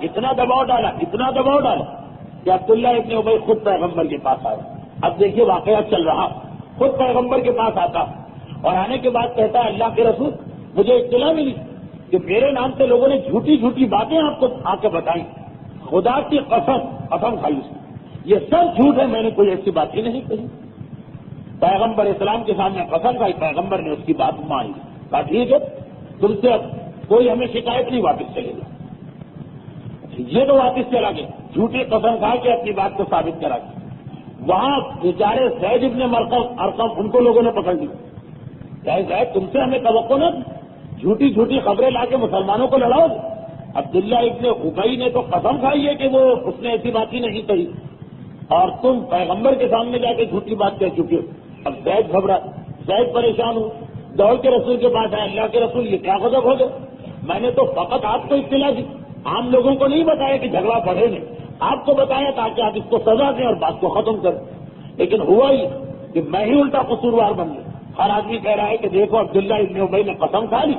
کہ عبداللہ ابن ابی خود پیغمبر کے پاس آئے۔ اب دیکھیے واقعہ چل رہا، خود پیغمبر کے پاس آتا اور آنے کے بعد کہتا ہے اللہ کے رسول مجھے اطلاع ملی کہ میرے نام سے لوگوں نے جھوٹی جھوٹی باتیں آپ کو آ کے بتائیں، خدا کی قسم کھائی اس نے، یہ سب جھوٹ ہے، میں نے کوئی ایسی بات ہی نہیں کہی۔ پیغمبر اسلام کے سامنے قسم کھائی، پیغمبر نے اس کی بات مانی، کہا ٹھیک ہے تم سے اب کوئی ہمیں شکایت نہیں، واپس چلے گا۔ یہ تو واپس چلا گیا، جھوٹی قسم کھا کے اپنی بات کو ثابت کرا گیا۔ وہاں بیچارے زید ابن ارقم ان کو لوگوں نے پکڑ لیا، زید تم سے ہمیں توقع نہ، جھوٹی خبریں لا کے مسلمانوں کو لڑاؤ۔ عبداللہ ابن ابی نے تو قسم کھائی ہے کہ وہ اس نے ایسی بات ہی نہیں کہی، اور تم پیغمبر کے سامنے جا کے جھوٹی بات کہہ چکے ہو۔ اب زید گھبرا، زید پریشان ہو، دوڑ کے رسول کے پاس آئے، اللہ کے رسول یہ کیا غضب ہو گئے، میں نے تو فقط آپ کو اطلاع دی، عام لوگوں کو نہیں بتایا کہ جھگڑا بڑھے نہیں، آپ کو بتایا تاکہ آپ اس کو سزا دیں اور بات کو ختم کریں، لیکن ہوا ہی کہ میں ہی الٹا قصوروار بن گیا۔ ہر آدمی کہہ رہا ہے کہ دیکھو عبداللہ ابن ابی نے قسم کھا لی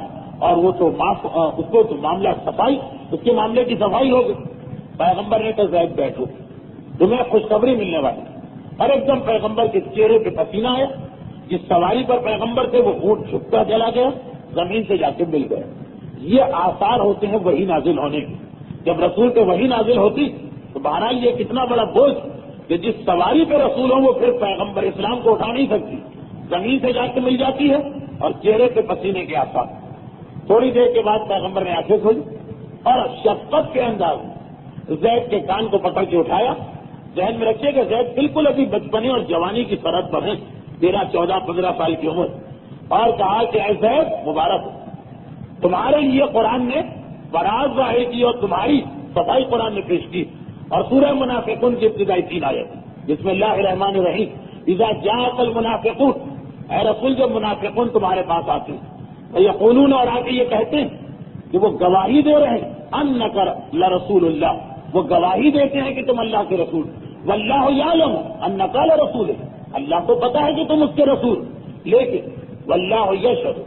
اور وہ تو اس کو تو معاملہ صفائی، اس کے معاملے کی صفائی ہو گئی۔ پیغمبر نے کہا زید بیٹھو، تمہیں خوشخبری ملنے والی، اور ایک دم پیغمبر کے چہرے پہ پسینہ آیا، جس سواری پر پیغمبر تھے وہ اونٹ جھکتا چلا گیا، زمین سے جا کے مل گئے۔ یہ آثار ہوتے ہیں وحی نازل ہونے کے، جب رسول پہ وحی نازل ہوتی تو بہرحال یہ کتنا بڑا بوجھ کہ جس سواری پہ رسول ہوں وہ پھر پیغمبر اسلام کو اٹھا نہیں سکتی، زمین سے جا کے مل جاتی ہے اور چہرے پہ پسینے کے آثار۔ تھوڑی دیر کے بعد پیغمبر نے آنکھیں کھولی اور شفقت کے انداز زید کے کان کو پکڑ کے اٹھایا۔ ذہن میں رکھیے کہ زید بالکل ابھی بچپنے اور جوانی کی سرحد پر ہیں، 13, 14, 15 سال کی عمر، اور کہا کہ اے زید مبارک ہو، تمہارے لیے قرآن نے براز ظاہر کی اور تمہاری صفائی قرآن نے پیش کی، اور سورہ منافقون کی ابتدائی 3 آیت بسم اللہ الرحمن الرحیم اذا جاء المنافقون، اے رسول جب منافقون تمہارے پاس آتے ہیں، یقولون اور آگے یہ کہتے ہیں کہ وہ گواہی دے رہے ہیں انک لرسول اللہ، وہ گواہی دیتے ہیں کہ تم اللہ کے رسول، واللہ یعلم انک لرسول، اللہ کو پتا ہے کہ تم اس کے رسول، لیکن واللہ یشہد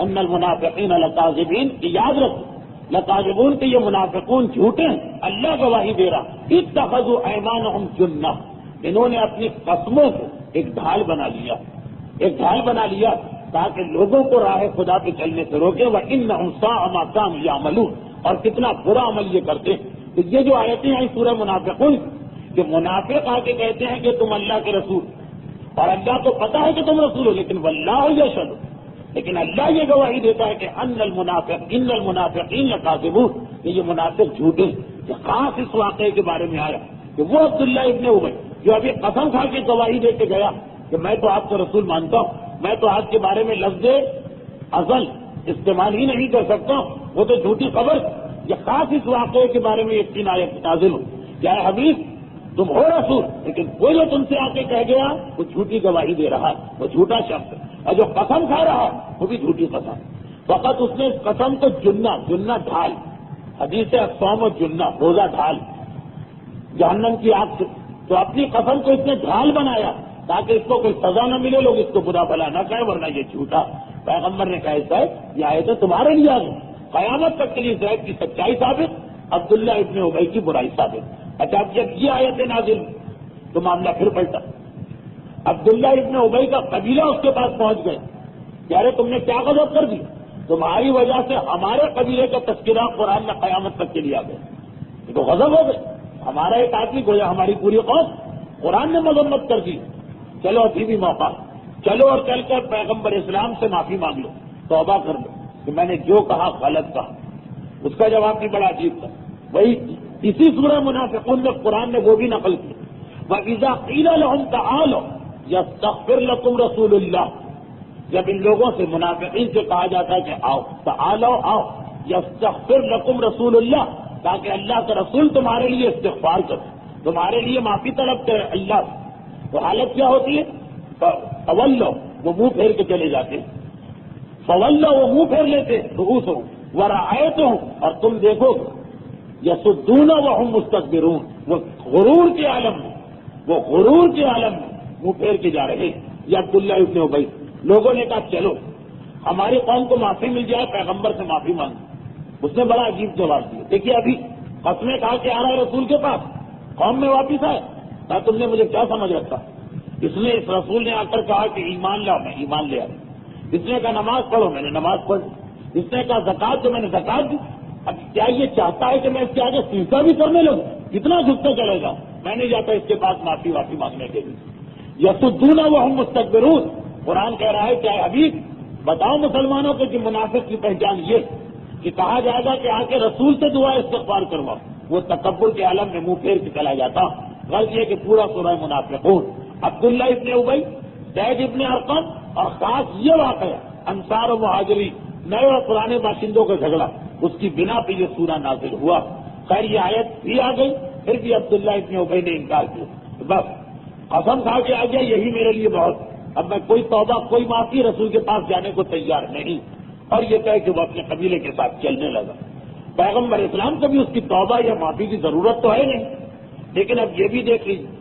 ان المنافقین لکاذبین، یاد رکھو لکاذبون کہ یہ منافقون جھوٹے ہیں، اللہ گواہی دے رہا، اتخذوا ایمانہم جنہ، انہوں نے اپنی قسموں کو ایک ڈھال بنا لیا تاکہ لوگوں کو راہ خدا پہ چلنے سے روکے، وَإِنَّهُمْ سَاءَ مَا كَانُوا يَعْمَلُونَ، اور کتنا برا عمل یہ کرتے ہیں۔ تو یہ جو آیتیں ہیں سورہ منافقون، کہ منافق آ کے کہتے ہیں کہ تم اللہ کے رسول، اور اللہ کو پتا ہے کہ تم رسول ہو، لیکن واللہ یشہد، لیکن اللہ یہ گواہی دیتا ہے کہ ان المنافقین لکاذبون، کہ یہ منافق جھوٹے ہیں۔ یہ خاص اس واقعے کے بارے میں آیا کہ وہ عبداللہ ابن ابی جو ابھی قسم کھا کے گواہی دے کے گیا کہ میں تو آپ کو رسول مانتا ہوں، میں تو آپ کے بارے میں لفظ ازل استعمال ہی نہیں کر سکتا، وہ تو جھوٹی خبر۔ یہ خاص اس واقعے کے بارے میں 3 آیت نازل ہو، کیا ہے حبیب تم ہو رسول، لیکن وہ جو تم سے آ کے کہہ گیا وہ جھوٹی گواہی دے رہا، وہ جھوٹا شخص ہے، اور جو قسم کھا رہا وہ بھی جھوٹی قسم، فقط اس نے اس قسم کو جنہ ڈھال، حدیث اقسام و جنہ روزہ ڈھال جہنم کی آگ سے، تو اپنی قسم کو اس نے ڈھال بنایا تاکہ اس کو کوئی سزا نہ ملے، لوگ اس کو برا بھلا نہ کہے، ورنہ یہ جھوٹا۔ پیغمبر نے کہا صاحب یہ آیتیں تمہارے لیے آ گئی، قیامت تک کے لیے زید کی سچائی ثابت، عبداللہ ابن ابی کی برائی ثابت۔ اچھا اب جب یہ آیتیں نازل تو معاملہ پھر پلٹا، عبداللہ ابن ابی کا قبیلہ اس کے پاس پہنچ گئے کہ ارے تم نے کیا غضب کر دی، تمہاری وجہ سے ہمارے قبیلے کا تذکرہ قرآن میں قیامت تک کے لیے آ گئے، یہ تو غضب ہو گئے، ہمارا ایک آدمی گویا ہماری پوری قوم، قرآن نے مذمت کر دی، چلو ابھی بھی موقع، چلو اور چل کر پیغمبر اسلام سے معافی مانگ لو، توبہ کر لو کہ میں نے جو کہا غلط کہا۔ اس کا جواب بھی بڑا عجیب تھا، وہی اسی سورہ منافقون میں قرآن نے وہ بھی نقل کی، وَإِذَا قِيلَ لَهُمْ تَعَالَوْا يَسْتَغْفِرْ لَكُمْ رَسُولُ اللَّهِ، جب ان لوگوں سے منافقین سے کہا جاتا ہے کہ آؤ، تعالو آؤ، یستغفر لکم رسول اللہ، تاکہ اللہ کا رسول تمہارے لیے استغفار کرے، تمہارے لیے معافی طلب کرے اللہ سے۔ تو حالت کیا ہوتی ہے؟ فولو، وہ منہ پھیر کے چلے جاتے، فولو وہ منہ پھیر لیتے، رؤوسہم ورأیتہم، اور تم دیکھو یصدون وہم مستکبرون، وہ غرور کے عالم میں، وہ غرور کے عالم میں منہ پھیر کے جا رہے۔ یہ عبداللہ ابن ابی، لوگوں نے کہا چلو ہماری قوم کو معافی مل جائے، پیغمبر سے معافی مانگو۔ اس نے بڑا عجیب جواب دیا، دیکھیے ابھی قسمیں کھا کے آ رہا ہے رسول کے پاس، قوم میں واپس آئے، کہا تم نے مجھے کیا سمجھ رکھا؟ اس رسول نے آ کر کہا کہ ایمان لاؤ، میں ایمان لے آیا۔ اس نے کہا نماز پڑھو، میں نے نماز پڑھی۔ اس نے کہا زکات دو، میں نے زکات دی۔ اب کیا یہ چاہتا ہے کہ میں اس کے آگے سجدہ بھی کرنے لگوں؟ کتنا جھکتے چلے گا؟ میں نہیں جاتا اس کے پاس معافی مانگنے کے لیے۔ یصدون وہم مستکبرون، قرآن کہہ رہا ہے کیا حبیب بتاؤ مسلمانوں کو کہ منافق کی پہچان یہ کہ کہا جائے گا کہ آ کے رسول سے دعا استغفار کرواؤ، وہ تکبر کے عالم میں منہ پھیر کے چلا جاتا۔ غرض یہ کہ پورا سورہ منافقون، عبداللہ ابن ابی، زید ابن ارقم، اور خاص یہ واقعہ انصار و مہاجرین، نئے اور پرانے باشندوں کا جھگڑا، اس کی بنا پہ یہ سورہ نازل ہوا۔ خیر یہ آیت بھی آ گئی، پھر بھی عبداللہ ابن ابی نے انکار کیا، بس قسم کھا کے آ گیا یہی میرے لیے بہت، اب میں کوئی توبہ کوئی معافی رسول کے پاس جانے کو تیار نہیں، اور یہ کہہ کہ وہ اپنے قبیلے کے ساتھ چلنے لگا۔ پیغمبر اسلام کو بھی اس کی توبہ یا معافی کی ضرورت تو ہے نہیں، لیکن اب یہ بھی دیکھ لیجیے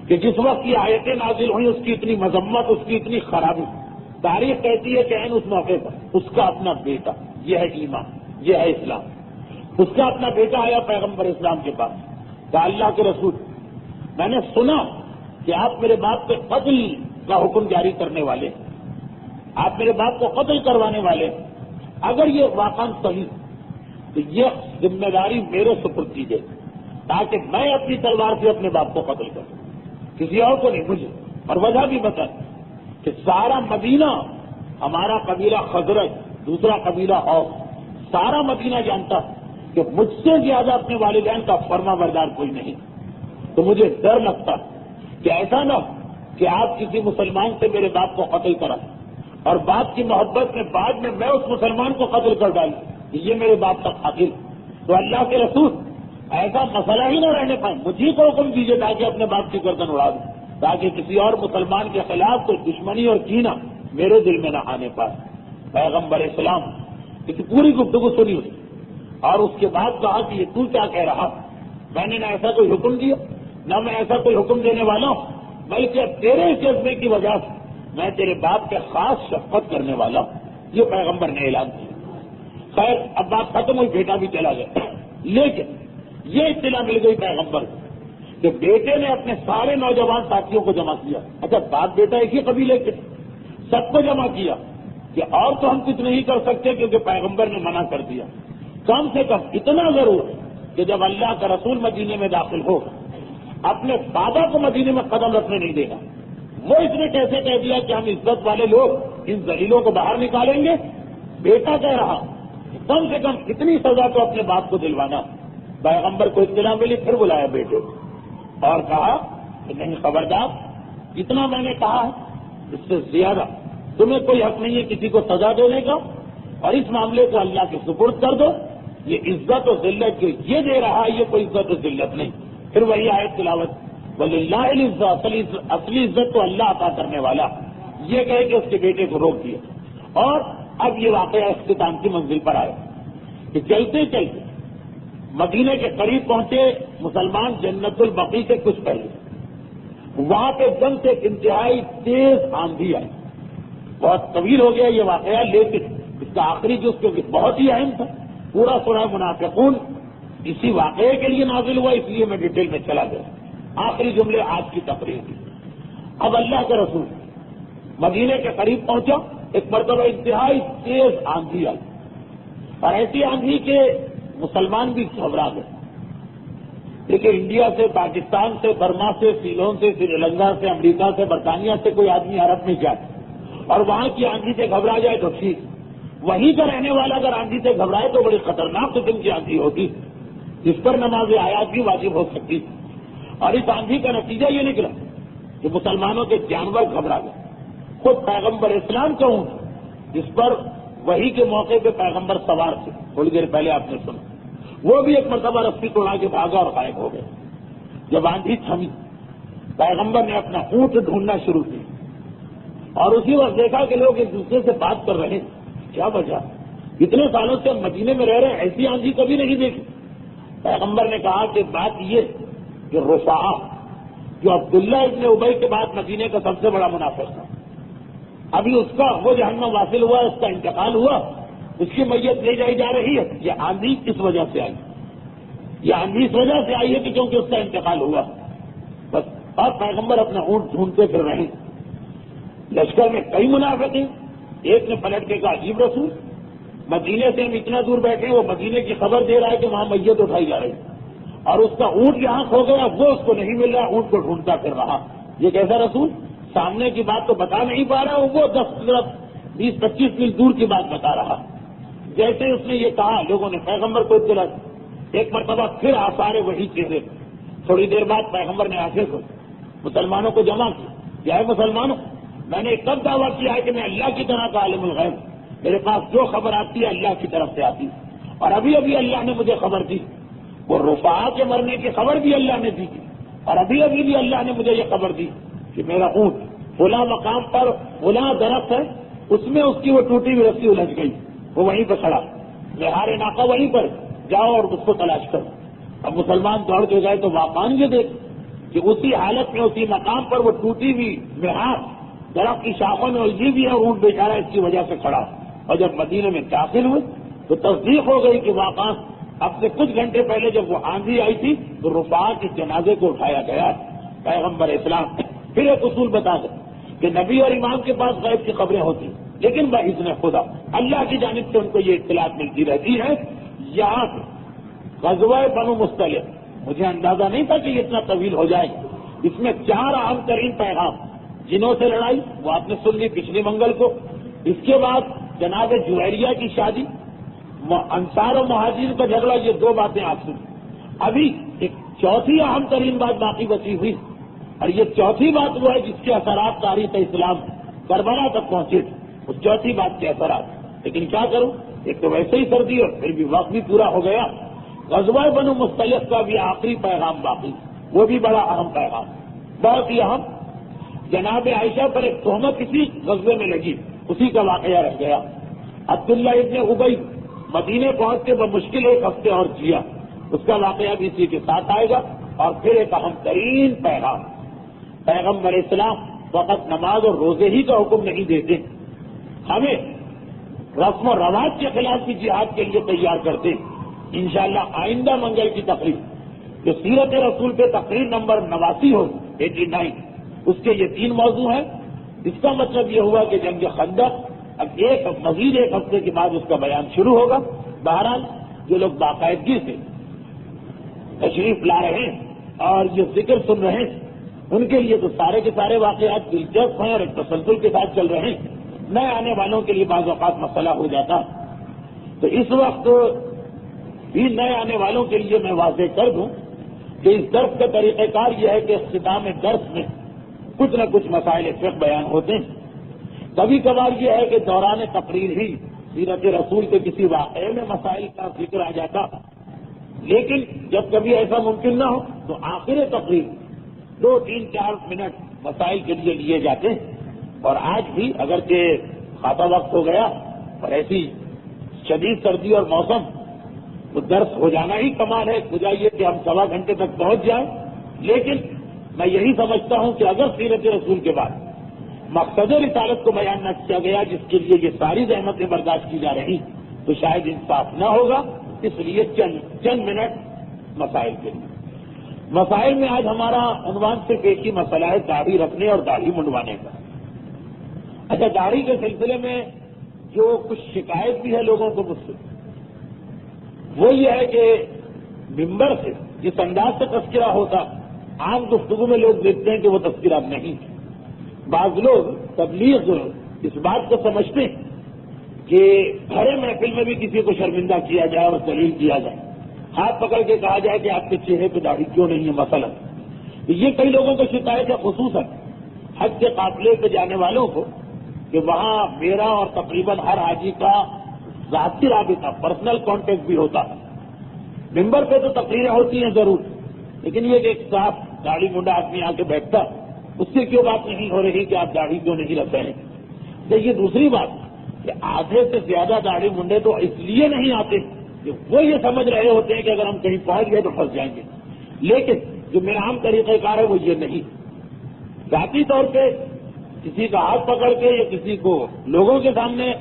کہ جس وقت یہ آیتیں نازل ہوئی اس کی اتنی مذمت، اس کی اتنی خرابی، تاریخ کہتی ہے کہ اس موقع پر اس کا اپنا بیٹا، یہ ہے ایمان، یہ ہے اسلام، اس کا اپنا بیٹا آیا پیغمبر اسلام کے پاس، کہا اللہ کے رسول میں نے سنا کہ آپ میرے باپ پہ قتل کا حکم جاری کرنے والے، آپ میرے باپ کو قتل کروانے والے، اگر یہ واقعہ صحیح تو یہ ذمہ داری میرے سپرد کیجیے تاکہ میں اپنی تلوار سے اپنے باپ کو قتل کروں، کسی اور کو نہیں، مجھے۔ اور وجہ بھی بتا کہ سارا مدینہ، ہمارا قبیلہ خزرج، دوسرا قبیلہ اوس، سارا مدینہ جانتا کہ مجھ سے زیادہ اپنے والدین کا فرما بردار کوئی نہیں، تو مجھے ڈر لگتا کہ ایسا نہ کہ آپ کسی مسلمان سے میرے باپ کو قتل کرا اور باپ کی محبت میں بعد میں اس مسلمان کو قتل کر ڈالوں، یہ میرے باپ کا قاتل۔ تو اللہ کے رسول ایسا مسئلہ ہی نہ رہنے پائے، مجھے کو حکم دیجیے تاکہ اپنے باپ کی گردن اڑا دوں، تاکہ کسی اور مسلمان کے خلاف کوئی دشمنی اور کینہ میرے دل میں نہ آنے پائے۔ پیغمبر اسلام اس کی پوری گفتگو سنی اس اور اس کے بعد کہا کہ یہ تو کیا کہہ رہا؟ میں نے نہ ایسا کوئی حکم دیا، نہ میں ایسا کوئی حکم دینے والا ہوں، بلکہ تیرے اس جذبے کی وجہ سے میں تیرے باپ کے خاص شفقت کرنے والا ہوں، یہ پیغمبر نے اعلان کیا۔ خیر اب بات ختم ہوئی، بیٹا بھی چلا گیا، لیکن یہ اطلاع مل گئی پیغمبر کو کہ بیٹے نے اپنے سارے نوجوان ساتھیوں کو جمع کیا، اچھا باپ بیٹا ایک ہی قبیلے کے، سب کو جمع کیا کہ اور تو ہم کچھ نہیں کر سکتے کیونکہ پیغمبر نے منع کر دیا، کم سے کم اتنا ضرور کہ جب اللہ کا رسول مدینے میں داخل ہو اپنے بابا کو مدینے میں قدم رکھنے نہیں دے گا۔ وہ اس نے کیسے کہہ دیا کہ ہم عزت والے لوگ ان ذلیلوں کو باہر نکالیں گے؟ بیٹا کہہ رہا کم سے کم اتنی سزا تو اپنے باپ کو دلوانا۔ پیغمبر کو اطلاع ملی، پھر بلایا بیٹے اور کہا کہ نہیں خبردار، جتنا میں نے کہا ہے اس سے زیادہ تمہیں کوئی حق نہیں ہے کسی کو سزا دینے کا، اور اس معاملے کو اللہ کے سپرد کر دو۔ یہ عزت و ذلت جو یہ دے رہا ہے یہ کوئی عزت و ذلت نہیں۔ پھر وہی آیت تلاوت، وَلِلَّهِ الْعِزَّةُ، اصلی عزت تو اللہ عطا کرنے والا، یہ کہے کہ اس کے بیٹے کو روک دیا۔ اور اب یہ واقعہ اختتام کی منزل پر آیا کہ چلتے چلتے مدینے کے قریب پہنچے مسلمان جنت البقیع سے کچھ پہلے، وہاں پہ جنگ سے انتہائی تیز آندھی آئی، بہت طویل ہو گیا یہ واقعہ، لیکن اس کا آخری جو بہت ہی اہم تھا، پورا سورہ منافقون اسی واقعے کے لیے نازل ہوا، اس لیے میں ڈیٹیل میں چلا گیا۔ آخری جملے آج کی تقریر کی۔ اب اللہ کے رسول مدینے کے قریب پہنچا، ایک مرتبہ انتہائی تیز آندھی آئی، اور ایسی آندھی کے مسلمان بھی گھبرا گئے، لیکن انڈیا سے، پاکستان سے، برما سے، سیلون سے، سری لنکا سے، امریکہ سے، برطانیہ سے کوئی آدمی عرب میں جائے اور وہاں کی آندھی سے گھبرا جائے تو ٹھیک، وہیں کا رہنے والا اگر آندھی سے گھبرائے تو بڑی خطرناک قسم کی آندھی ہوتی جس پر نماز آیات بھی واجب ہو سکتی، اور اس آندھی کا نتیجہ یہ نکلا کہ مسلمانوں کے جانور گھبرا گئے۔ خود پیغمبر اسلام کہوں جس پر وہی کے موقع پہ پیغمبر سوار تھے، تھوڑی دیر پہلے آپ نے سنا، وہ بھی ایک مرتبہ رسی توڑا کے بھاگا اور غائب ہو گئے۔ جب آندھی تھمی، پیغمبر نے اپنا اونٹ ڈھونڈنا شروع کیا اور اسی وقت دیکھا کہ لوگ ایک دوسرے سے بات کر رہے ہیں، کیا وجہ؟ اتنے سالوں سے ہم مدینے میں رہ رہے ہیں، ایسی آندھی کبھی نہیں دیکھی۔ پیغمبر نے کہا کہ بات یہ کہ رفاعہ جو عبداللہ ابن ابی کے بعد مدینے کا سب سے بڑا منافق تھا، ابھی اس کا وہ جہنم واصل ہوا، اس کا انتقال ہوا، اس کی میت لے جائی جا رہی ہے۔ یہ آندھی کس وجہ سے آئی؟ یہ آندھی اس وجہ سے آئی ہے کہ کیونکہ اس کا انتقال ہوا بس۔ اور پیغمبر اپنا اونٹ ڈھونڈتے پھر رہے۔ لشکر میں کئی منافق ہیں، ایک نے پلٹ کے کہا عجیب رسول، مدینے سے ہم اتنا دور بیٹھے ہیں، وہ مدینے کی خبر دے رہا ہے کہ وہاں میت اٹھائی جا رہی ہے اور اس کا اونٹ یہاں کھو گیا، وہ اس کو نہیں مل رہا، اونٹ کو ڈھونڈتا پھر رہا۔ یہ کیسا رسول؟ سامنے کی بات تو بتا نہیں پا رہا، وہ 10-20-25 میل دور کی بات بتا رہا۔ جیسے اس نے یہ کہا، لوگوں نے پیغمبر کو اطلاع دی۔ ایک مرتبہ پھر آثار وہی چہرے، تھوڑی دیر بعد پیغمبر نے آنکھیں کھولی، مسلمانوں کو جمع کیا، کیا ہے مسلمانوں، میں نے کب دعویٰ کیا ہے کہ میں اللہ کی طرح کا عالم الغیب، میرے پاس جو خبر آتی ہے اللہ کی طرف سے آتی ہے، اور ابھی ابھی اللہ نے مجھے خبر دی، وہ رفاعہ کے مرنے کی خبر بھی اللہ نے دی تھی، اور ابھی ابھی بھی اللہ نے مجھے یہ خبر دی کہ میرا اونٹ فلاں مقام پر فلاں درخت ہے، اس میں اس کی وہ ٹوٹی ہوئی رسی الجھ گئی، وہ وہیں پہ کھڑا، لہارے ناکہ وہیں پر، جاؤ اور اس کو تلاش کرو۔ اب مسلمان دوڑ کے گئے تو واقعان یہ دیکھ کہ اسی حالت میں اسی مقام پر وہ ٹوٹی ہوئی مہار درخت کی شاخوں میں الجھی بھی ہے، اور اونٹ بیچارہ اس کی وجہ سے کھڑا۔ اور جب مدینے میں داخل ہوئے تو تصدیق ہو گئی کہ واقعات اب سے کچھ گھنٹے پہلے جب وہ آندھی آئی تھی تو رفاعہ کے جنازے کو اٹھایا گیا۔ پیغمبر اسلام پھر ایک اصول بتا دیں کہ نبی اور امام کے پاس غیب کی خبریں ہوتی ہیں، لیکن باذن خدا اللہ کی جانب سے ان کو یہ اطلاعات ملتی رہتی ہے۔ یہاں سے غزوہ بنو مصطلق، مجھے اندازہ نہیں تھا کہ یہ اتنا طویل ہو جائے، اس میں 4 اہم ترین پیغام، جنہوں سے لڑائی وہ آپ نے سن لی پچھلی منگل کو، اس کے بعد جناب جویریہ کی شادی، انصار و مہاجرین کا جھگڑا، یہ 2 باتیں آپ سنی۔ ابھی ایک چوتھی اہم ترین بات باقی بچی ہوئی، اور یہ چوتھی بات وہ ہے جس کے اثرات تاریخ اسلام کربلا تک پہنچے تھے، اس چوتھی بات کے اثرات۔ لیکن کیا کروں، ایک تو ویسے ہی سردی اور پھر بھی وقت بھی پورا ہو گیا۔ غزوہ بنو مصطلق کا بھی آخری پیغام باقی، وہ بھی بڑا اہم پیغام، بہت ہی اہم۔ جناب عائشہ پر ایک تہمت کسی غزوے میں لگی، اسی کا واقعہ رہ گیا۔ عبداللہ ابن ابی مدینے پہنچ کے بمشکل 1 ہفتے اور جیا، اس کا واقعہ بھی اسی کے ساتھ آئے گا۔ اور پھر ایک اہم ترین پیغام، پیغمبر اسلام فقط نماز اور روزے ہی کا حکم نہیں دیتے، ہمیں رسم و رواج کے خلاف کی جہاد کے لیے تیار کرتے ہیں۔ انشاءاللہ آئندہ منگل کی تقریر جو سیرت رسول پہ تقریر نمبر 89 ہو 89، اس کے یہ 3 موضوع ہیں۔ اس کا مطلب یہ ہوا کہ جنگ خندق اب مزید 1 ہفتے کے بعد اس کا بیان شروع ہوگا۔ بہرحال جو لوگ باقاعدگی سے تشریف لا رہے ہیں اور یہ ذکر سن رہے ہیں، ان کے لیے تو سارے کے سارے واقعات دلچسپ ہیں اور ایک تسلسل کے ساتھ چل رہے ہیں۔ نئے آنے والوں کے لیے بعض اوقات مسئلہ ہو جاتا، تو اس وقت بھی نئے آنے والوں کے لیے میں واضح کر دوں کہ اس درس کا طریقہ کار یہ ہے کہ اختتام درس میں کچھ نہ کچھ مسائل فقہ بیان ہوتے ہیں۔ کبھی کبھار یہ ہے کہ دوران تقریر ہی سیرت رسول کے کسی واقعے میں مسائل کا ذکر آ جاتا، لیکن جب کبھی ایسا ممکن نہ ہو تو آخر تقریر 2-3-4 منٹ مسائل کے لیے لیے جاتے ہیں۔ اور آج بھی اگرچہ خاصا وقت ہو گیا اور ایسی شدید سردی اور موسم، تو درس ہو جانا ہی کمال ہے، گزائیے کہ ہم 1.25 گھنٹے تک پہنچ جائیں، لیکن میں یہی سمجھتا ہوں کہ اگر سیرت رسول کے بعد مقصد رسالت کو بیان نہ کیا گیا جس کے لیے یہ ساری زحمتیں برداشت کی جا رہی، تو شاید انصاف نہ ہوگا۔ اس لیے چند منٹ مسائل کے لیے۔ مسائل میں آج ہمارا عنوان صرف ایک ہی مسئلہ ہے، داڑھی رکھنے اور داڑھی منڈوانے کا۔ اچھا، داڑھی کے سلسلے میں جو کچھ شکایت بھی ہے لوگوں کو مجھ سے، وہ یہ ہے کہ ممبر سے جس انداز سے تذکرہ ہوتا، عام گفتگو میں لوگ دیکھتے ہیں کہ وہ تذکرہ نہیں ہے۔ بعض لوگ تبلیغ اس بات کو سمجھتے ہیں کہ بھرے محفل میں بھی کسی کو شرمندہ کیا جائے اور ذلیل کیا جائے، ہاتھ پکڑ کے کہا جائے کہ آپ کے چہرے پہ داڑھی کیوں نہیں ہے مثلا۔ یہ کئی لوگوں کو شکایت ہے، خصوصاً حج کے قافلے پہ جانے والوں کو کہ وہاں میرا اور تقریباً ہر حاجی کا ذاتی رابطہ پرسنل کانٹیکٹ بھی ہوتا ہے. ممبر پہ تو تقریریں ہوتی ہیں ضرور، لیکن یہ کہ ایک صاف داڑھی منڈا آدمی آ کے بیٹھتا، اس سے کیوں بات نہیں ہو رہی کہ آپ داڑھی کیوں نہیں رکھ رہے ہیں. تو یہ دوسری بات کہ آدھے سے زیادہ داڑھی منڈے تو اس لیے نہیں آتے کہ وہ یہ سمجھ رہے ہوتے ہیں کہ اگر ہم کہیں پہنچ گئے تو پھنس جائیں گے. لیکن جو میرا عام طریقہ کار ہے وہ یہ نہیں. ذاتی طور پہ کسی کا ہاتھ پکڑ کے یا کسی کو لوگوں کے سامنے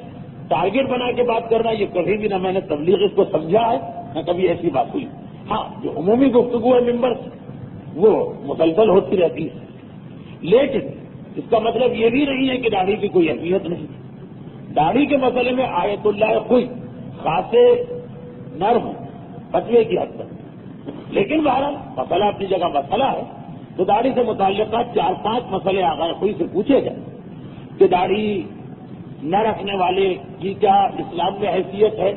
ٹارگیٹ بنا کے بات کرنا، یہ کبھی بھی نہ میں نے تبلیغ اس کو سمجھا ہے نہ کبھی ایسی بات ہوئی. ہاں، جو عمومی گفتگو ہے ممبر وہ مسلسل ہوتی رہتی ہے، لیکن اس کا مطلب یہ بھی نہیں ہے کہ داڑھی کی کوئی اہمیت نہیں. داڑھی کے مسئلے میں آیت اللہ کوئی خاصے نرم فتوے کی حد تک، لیکن بہرحال مسئلہ اپنی جگہ مسئلہ ہے. تو داڑھی سے متعلقہ 4-5 مسئلے آغاز کوئی سے پوچھے گئے کہ داڑھی نہ رکھنے والے کی کیا اسلام میں حیثیت ہے،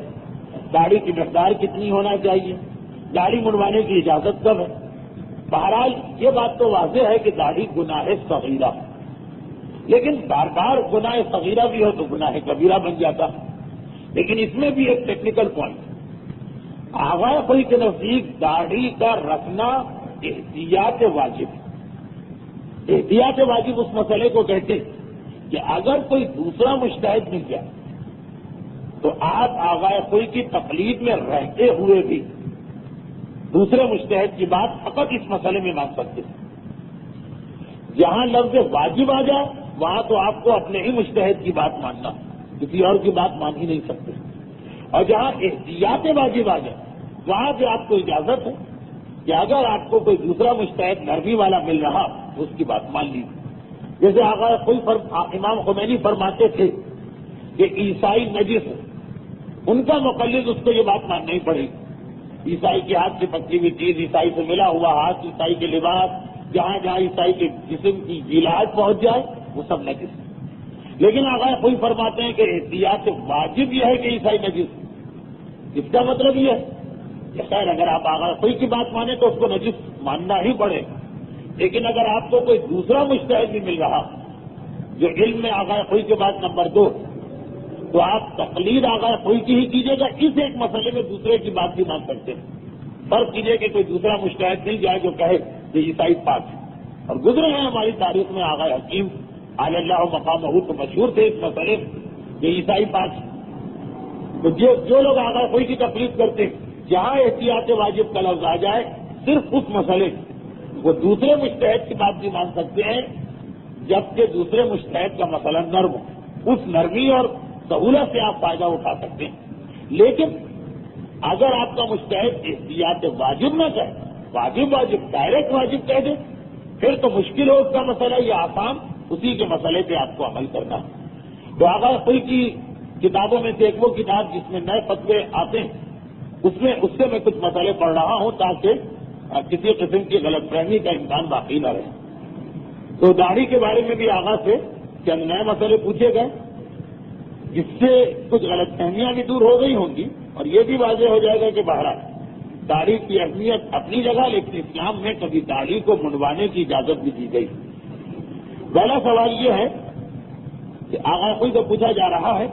داڑھی کی مقدار کتنی ہونا چاہیے، داڑھی منڈوانے کی اجازت کب ہے. بہرحال یہ بات تو واضح ہے کہ داڑھی گناہ صغیرہ ہے، لیکن بار بار گناہ صغیرہ بھی ہو تو گناہ کبیرہ بن جاتا ہے. لیکن اس میں بھی ایک ٹیکنیکل پوائنٹ، آغا کوئی کے نزدیک داڑھی کا رکھنا احتیاط واجب ہے. احتیاط واجب اس مسئلے کو کہتے ہیں کہ اگر کوئی دوسرا مجتہد مل جائے تو آپ آغا کوئی کی تقلید میں رہتے ہوئے بھی دوسرے مجتہد کی بات فقط اس مسئلے میں مان سکتے ہیں. جہاں لفظ واجب آ جائے وہاں تو آپ کو اپنے ہی مجتہد کی بات ماننا، کسی اور کی بات مان ہی نہیں سکتے. اور جہاں احتیاط واجب آ جائے وہاں پہ آپ کو اجازت ہے کہ اگر آپ کو کوئی دوسرا مجتہد نرمی والا مل رہا تو اس کی بات مان لیجیے. جیسے آغا کوئی امام خمینی فرماتے تھے کہ عیسائی نجس ہے، ان کا مقلد اس کو یہ بات ماننا ہی پڑے گی. عیسائی کے ہاتھ سے پکی ہوئی چیز، عیسائی سے ملا ہوا ہاتھ، عیسائی کے لباس، جہاں جہاں عیسائی کے جسم کی غلاظت پہنچ جائے وہ سب نجس ہے. لیکن آغا کوئی فرماتے ہیں کہ احتیاط واجب یہ ہے کہ عیسائی نجس ہے. اس کا مطلب یہ ہے کہ خیر اگر آپ آغا کوئی کی بات مانیں تو اس کو نجس ماننا ہی پڑے گا، لیکن اگر آپ کو کوئی دوسرا مجتہد بھی مل رہا جو علم میں آغا کوئی کے بعد نمبر 2، تو آپ تقلید آغا کوئی کی ہی کیجیے گا. اس ایک مسئلے میں دوسرے کی بات بھی مان سکتے ہیں. فرض کیجیے کہ کوئی دوسرا مجتہد نہیں جائے جو کہے کہ عیسائی پاک ہے. اور گزرے ہیں ہماری تاریخ میں آغا حکیم علی اللہ مقامہ تو مشہور تھے اس مسئلے کہ عیسائی پاک ہے. تو جو لوگ آغا کوئی کی تقلید کرتے ہیں جہاں احتیاط واجب کا لفظ آ جائے صرف اس مسئلے وہ دوسرے مجتہد کی بات بھی مان سکتے ہیں، جبکہ دوسرے مجتہد کا مسئلہ نرم ہو. اس نرمی اور سہولت سے آپ فائدہ اٹھا سکتے ہیں. لیکن اگر آپ کا مجتہد احتیاط واجب نہ کہے، واجب ڈائریکٹ واجب کہہ دے، پھر تو مشکل ہو اس کا مسئلہ، یہ آسان اسی کے مسئلے پہ آپ کو عمل کرنا ہے. تو آغا کوئی کی کتابوں میں سے ایک وہ کتاب جس میں نئے فتوے آتے ہیں، اس سے میں کچھ مسئلے پڑھ رہا ہوں تاکہ کسی قسم کی غلط فہمی کا امکان باقی نہ رہے. تو داڑھی کے بارے میں بھی آغا سے چند نئے مسئلے پوچھے گئے جس سے کچھ غلط فہمیاں بھی دور ہو گئی ہوں گی اور یہ بھی واضح ہو جائے گا کہ بہرحال داڑھی کی اہمیت اپنی جگہ، لیکن اسلام میں کبھی داڑھی کو منڈوانے کی اجازت بھی دی گئی. پہلا سوال یہ ہے کہ آغا کوئی سے پوچھا جا رہا ہے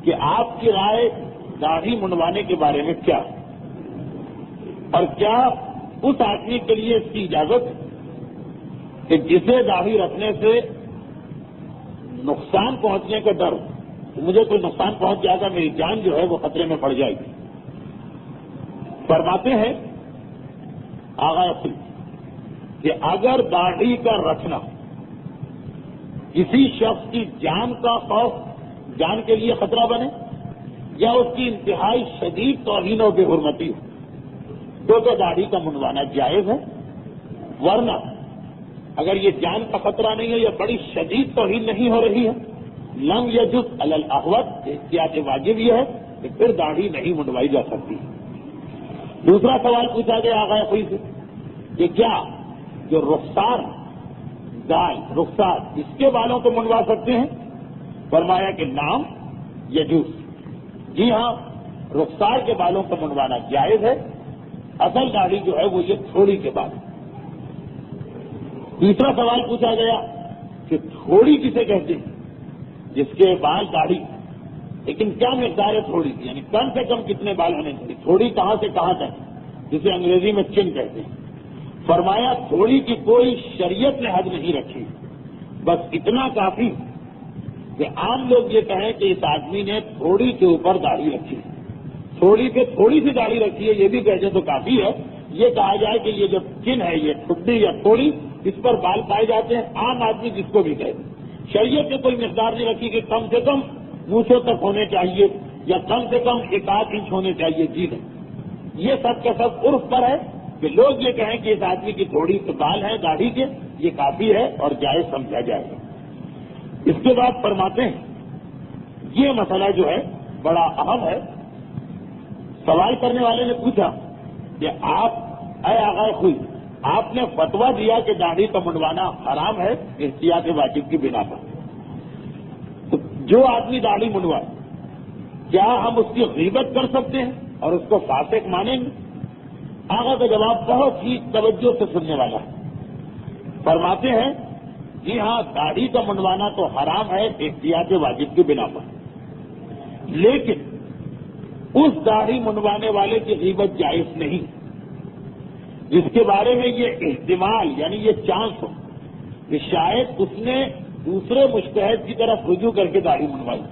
کہ آپ کی رائے داڑھی منڈوانے کے بارے میں کیا ہے، اور کیا اس آدمی کے لیے اس کی اجازت ہے کہ جسے داڑھی رکھنے سے نقصان پہنچنے کا ڈر ہو، مجھے کوئی نقصان پہنچ جائے گا، میری جان جو ہے وہ خطرے میں پڑ جائے گی. فرماتے ہیں آغا کہ اگر داڑھی کا رکھنا کسی شخص کی جان کا خوف، جان کے لیے خطرہ بنے، یا اس کی انتہائی شدید توہین و بے حرمتی ہو تو داڑھی کا منڈوانا جائز ہے. ورنہ اگر یہ جان کا خطرہ نہیں ہے یا بڑی شدید توہین نہیں ہو رہی ہے، لم یجز علی الاحوط، احتیاط واجب یہ ہے کہ پھر داڑھی نہیں منڈوائی جا سکتی. دوسرا سوال پوچھا گیا آغا کوئی سے کہ کیا جو رخسار اس کے بالوں کو منڈوا سکتے ہیں؟ فرمایا کہ نام یجوز، جی ہاں، رخسار کے بالوں کو منڈوانا جائز ہے. اصل داڑھی جو ہے وہ یہ تھوڑی کے بال. تیسرا سوال پوچھا گیا کہ تھوڑی کسے کہتے ہیں؟ جس کے بال داڑھی، لیکن کیا مقدار ہے تھوڑی کی، یعنی کم سے کم کتنے بال ہونے چاہیے، تھوڑی کہاں سے کہاں تک، جسے انگریزی میں چن کہتے ہیں. فرمایا تھوڑی کی کوئی شریعت نے حد نہیں رکھی، بس اتنا کافی کہ عام لوگ یہ کہیں کہ اس آدمی نے تھوڑی کے اوپر داڑھی رکھی ہے، تھوڑی پہ تھوڑی سی داڑھی رکھی ہے، یہ بھی کہتے تو کافی ہے. یہ کہا جائے کہ یہ جو چن ہے، یہ ٹھڈی یا تھوڑی، اس پر بال پائے جاتے ہیں، عام آدمی جس کو بھی کہتے. شریعت نے کوئی مقدار نہیں رکھی کہ کم سے کم مونچھوں تک ہونے چاہیے یا کم سے کم 1-8 انچ ہونے چاہیے. جی نہیں، یہ سب کا سب عرف پر ہے کہ لوگ یہ کہیں کہ اس آدمی کی تھوڑی سے بال ہے داڑھی کے، یہ کافی ہے اور جائز سمجھا جائے گا. اس کے بعد فرماتے ہیں یہ مسئلہ جو ہے بڑا اہم ہے. سوال کرنے والے نے پوچھا کہ آپ اے آغا خوئی، آپ نے فتویٰ دیا کہ داڑھی کا منڈوانا حرام ہے احتیاط واجب کی بنا پر. تو جو آدمی داڑھی منڈوائے کیا ہم اس کی غیبت کر سکتے ہیں اور اس کو فاسق مانیں گے؟ آغا کا جواب بہت ہی توجہ سے سننے والا ہے. فرماتے ہیں جی ہاں، داڑھی کا منڈوانا تو حرام ہے احتیاط واجب کی بنا پر، لیکن اس داڑھی منڈوانے والے کی غیبت جائز نہیں جس کے بارے میں یہ احتمال یعنی یہ چانس ہو کہ شاید اس نے دوسرے مجتہد کی طرف رجوع کر کے داڑھی منڈوائی.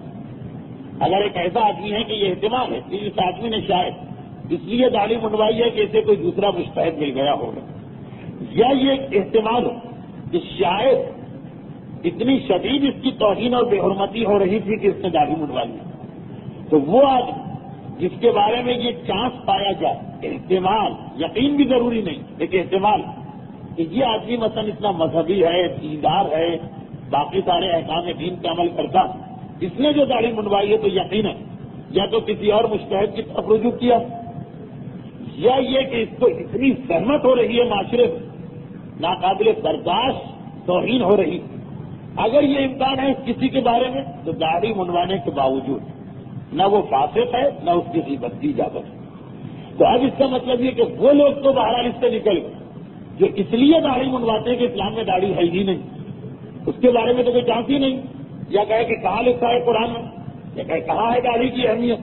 اگر ایک ایسا آدمی ہے کہ یہ احتمال ہے کہ اس آدمی نے شاید اس لیے داڑھی منڈوائی ہے کہ اسے کوئی دوسرا مجتہد مل گیا ہوگا، یا یہ ایک احتمال ہو کہ شاید اتنی شدید اس کی توہین اور بے حرمتی ہو رہی تھی کہ اس نے داڑھی منڈوائی، تو وہ آدمی جس کے بارے میں یہ چانس پایا جائے، احتمال، یقین بھی ضروری نہیں لیکن احتمال کہ یہ آدمی مثلا اتنا مذہبی ہے، دیندار ہے، باقی سارے احکام دین کا عمل کرتا، اس نے جو داڑھی منڈوائی ہے تو یقین ہے یا تو کسی اور مجتہد کی طرف رجوع کیا، یا یہ کہ اس کو اتنی سہمت ہو رہی ہے معاشرے میں، ناقابل برداشت توہین ہو رہی. اگر یہ امکان ہے کسی کے بارے میں تو داڑھی منڈوانے کے باوجود نہ وہ فاسق ہے نہ اس کی غیبت کی اجازت ہے. تو اب اس کا مطلب یہ کہ وہ لوگ تو بہرحال اس سے نکل گئے جو اس لیے داڑھی منڈواتے ہیں کہ اسلام میں داڑھی ہے ہی نہیں، اس کے بارے میں تو کوئی چانس ہی نہیں، یا کہے کہ کہاں لکھا ہے قرآن میں، یا کہے کہاں ہے داڑھی کی اہمیت.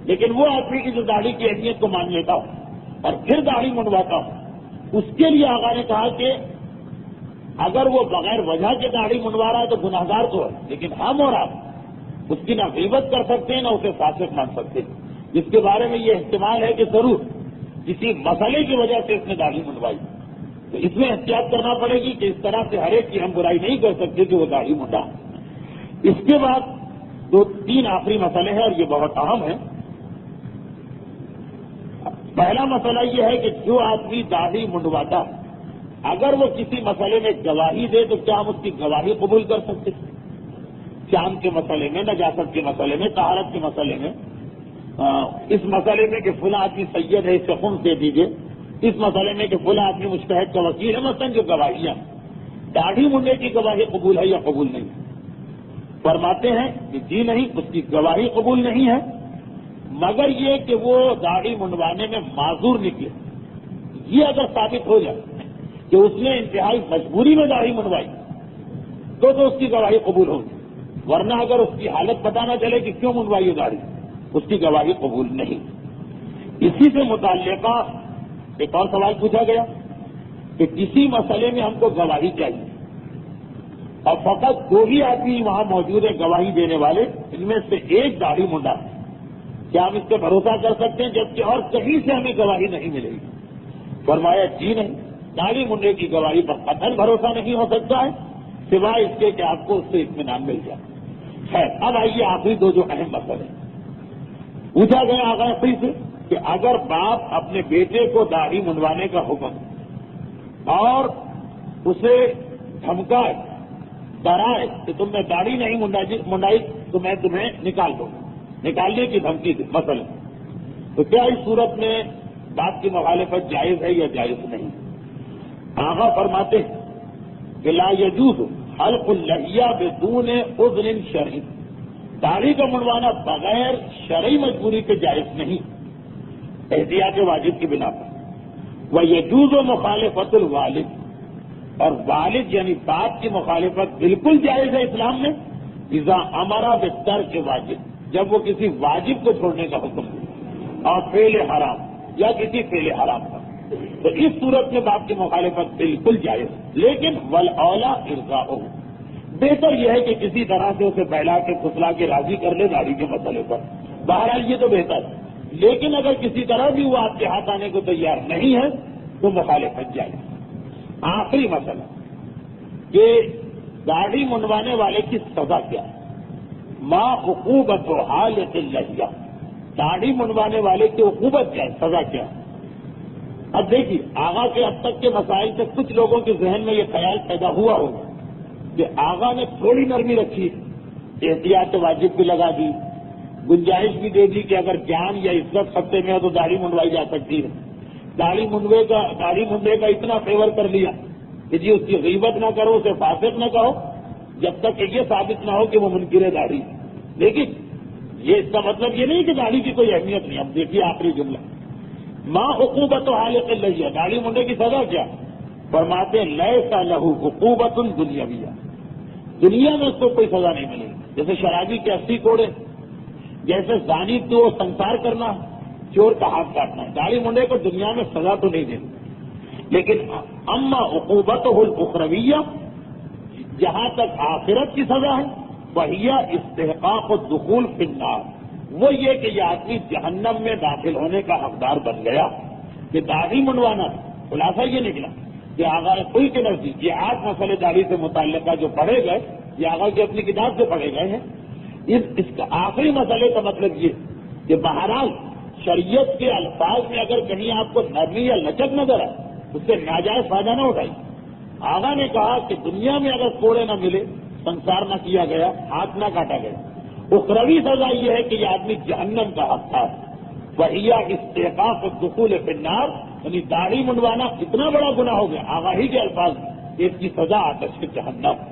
لیکن وہ آدمی کی جو داڑھی کی اہمیت کو مان لیتا ہوں اور پھر داڑھی منڈواتا ہوں، اس کے لیے آقا نے کہا کہ اگر وہ بغیر وجہ کے داڑھی منڈوا رہا ہے تو گناہگار تو ہے، لیکن ہم اور آپ اس کی نہ غیبت کر سکتے ہیں نہ اسے فاسق مان سکتے ہیں، جس کے بارے میں یہ احتمال ہے کہ ضرور کسی مسئلے کی وجہ سے اس نے داڑھی منڈوائی. تو اس میں احتیاط کرنا پڑے گی کہ اس طرح سے ہر ایک کی ہم برائی نہیں کر سکتے کہ وہ داڑھی منڈا. اس کے بعد 2-3 آخری مسئلے ہیں اور یہ بہت اہم ہے. پہلا مسئلہ یہ ہے کہ جو آدمی داڑھی منڈواتا ہے اگر وہ کسی مسئلے میں گواہی دے تو کیا ہم اس کی گواہی قبول کر سکتے ہیں؟ چاند کے مسئلے میں، نجاست کے مسئلے میں، طہارت کے مسئلے میں، اس مسئلے میں کہ فلاں آدمی سید ہے اس سے خمس دے دیجیے، اس مسئلے میں کہ فلاں آدمی مجتہد کا وکیل ہے، مثلاً جو گواہیاں، داڑھی منڈے کی گواہی قبول ہے یا قبول نہیں؟ فرماتے ہیں کہ جی نہیں، اس کی گواہی قبول نہیں ہے مگر یہ کہ وہ داڑھی منڈوانے میں معذور نکلے. یہ اگر ثابت ہو جائے کہ اس نے انتہائی مجبوری میں داڑھی منڈوائی تو اس کی گواہی قبول ہوگی، ورنہ اگر اس کی حالت پتہ نہ چلے کہ کیوں منڈوائی ہے داڑھی، اس کی گواہی قبول نہیں. اسی سے متعلقہ ایک اور سوال پوچھا گیا کہ کسی مسئلے میں ہم کو گواہی چاہیے اور فقط 2 ہی آدمی وہاں موجود ہیں گواہی دینے والے، ان میں سے ایک داڑھی منڈا ہے، کیا ہم اس پہ بھروسہ کر سکتے ہیں جبکہ اور کہیں سے ہمیں گواہی نہیں ملے گی؟ فرمایا جی نہیں، داڑھی منڈے کی گواہی پر قطعاً بھروسہ نہیں ہو سکتا ہے سوائے اس کے کہ آپ کو اس سے اطمینان مل جائے. خیر، اب آئیے آخری 2 جو اہم مسئلے. پوچھا گیا آقا سے کہ اگر باپ اپنے بیٹے کو داڑھی منڈوانے کا حکم اور اسے دھمکائے، ڈرائے کہ تم نے داڑھی نہیں منڈائی تو میں تمہیں نکال دوں گا، نکالنے کی دھمکی دے مثلا، تو کیا اس صورت میں بات کی مخالفت جائز ہے یا جائز نہیں؟ آقا فرماتے ہیں کہ لا یجوز حلق اللحیہ بدون عذر شرعی، داڑھی کا منڈوانا بغیر شرعی مجبوری کے جائز نہیں احتیاط واجب کی بنا پر. وَيَجُوزُ مخالفت الوالد، اور والد یعنی باپ کی مخالفت بالکل جائز ہے اسلام میں اذا امرا بالترک واجب، جب وہ کسی واجب کو چھوڑنے کا حکم دے، اور فعل حرام یا کسی فعل حرام کا، تو اس صورت میں باپ کی مخالفت بالکل جائز، لیکن والاولی ارضاؤہ، بہتر یہ ہے کہ کسی طرح سے اسے بہلا کے پھسلا کے راضی کر لے داڑھی کے مسئلے پر، بہرحال یہ تو بہتر ہے، لیکن اگر کسی طرح بھی وہ آپ کے ہاتھ آنے کو تیار نہیں ہے تو مخالفت جائز۔ آخری مسئلہ کہ داڑھی منڈوانے والے کی سزا کیا ہے، ما عقوبت حالۃ اللحیہ، داڑھی منڈوانے والے کی عقوبت کیا ہے، سزا کیا ہے۔ اب دیکھیے آغا کے اب تک کے مسائل سے کچھ لوگوں کے ذہن میں یہ خیال پیدا ہوا ہوگا کہ آغا نے تھوڑی نرمی رکھی، احتیاط واجب بھی لگا دی، گنجائش بھی دے دی کہ اگر جان یا عزت خطے میں ہو تو داڑھی منڈوائی جا سکتی ہے، داڑھی منڈے کا اتنا فیور کر لیا کہ جی اس کی غیبت نہ کرو، اسے فاسق نہ کہو، جب تک کہ یہ ثابت نہ ہو کہ وہ منکر داڑھی۔ لیکن یہ اس کا مطلب یہ نہیں کہ داڑھی کی کوئی اہمیت نہیں۔ اب دیکھیے آخری جملہ، ما عقوبت حالۃ اللحیہ، داڑھی منڈے کی سزا کیا؟ فرماتے ہیں لیس لہ عقوبۃ دنیاویہ، دنیا میں اس کو کوئی سزا نہیں ملے گی، جیسے شرابی کے 80 کوڑے، جیسے زانی کو سنسار کرنا، چور کا ہاتھ کاٹنا، داڑھی منڈے کو دنیا میں سزا تو نہیں دینی، لیکن اما عقوبتہ الاخرویہ، جہاں تک آخرت کی سزا ہے، وہی استحقاق الدخول فی النار، وہ یہ کہ یہ آدمی جہنم میں داخل ہونے کا حقدار بن گیا۔ کہ داڑھی منڈوانا، خلاصہ یہ نکلا کہ آغا کوئی کے نزدیک یہ 8 مسئلے داڑھی سے متعلقہ جو پڑھے گئے، یہ آغا کی اپنی کتاب سے پڑھے گئے ہیں۔ اس کا آخری مسئلے کا مطلب یہ کہ بہرحال شریعت کے الفاظ میں اگر کہیں آپ کو نرمی یا لچک نظر آئے، اس سے ناجائز فائدہ نہ اٹھائیے۔ آغا نے کہا کہ دنیا میں اگر کوڑے نہ ملے، سنسار نہ کیا گیا، ہاتھ نہ کاٹا گیا، اخروی سزا یہ ہے کہ یہ آدمی جہنم کا حقدار ہے۔ وہی استحقاق الدخول فی النار، یعنی داڑھی منڈوانا اتنا بڑا گناہ ہو گیا آغا ہی کے الفاظ میں، اس کی سزا آتش کے جہنم۔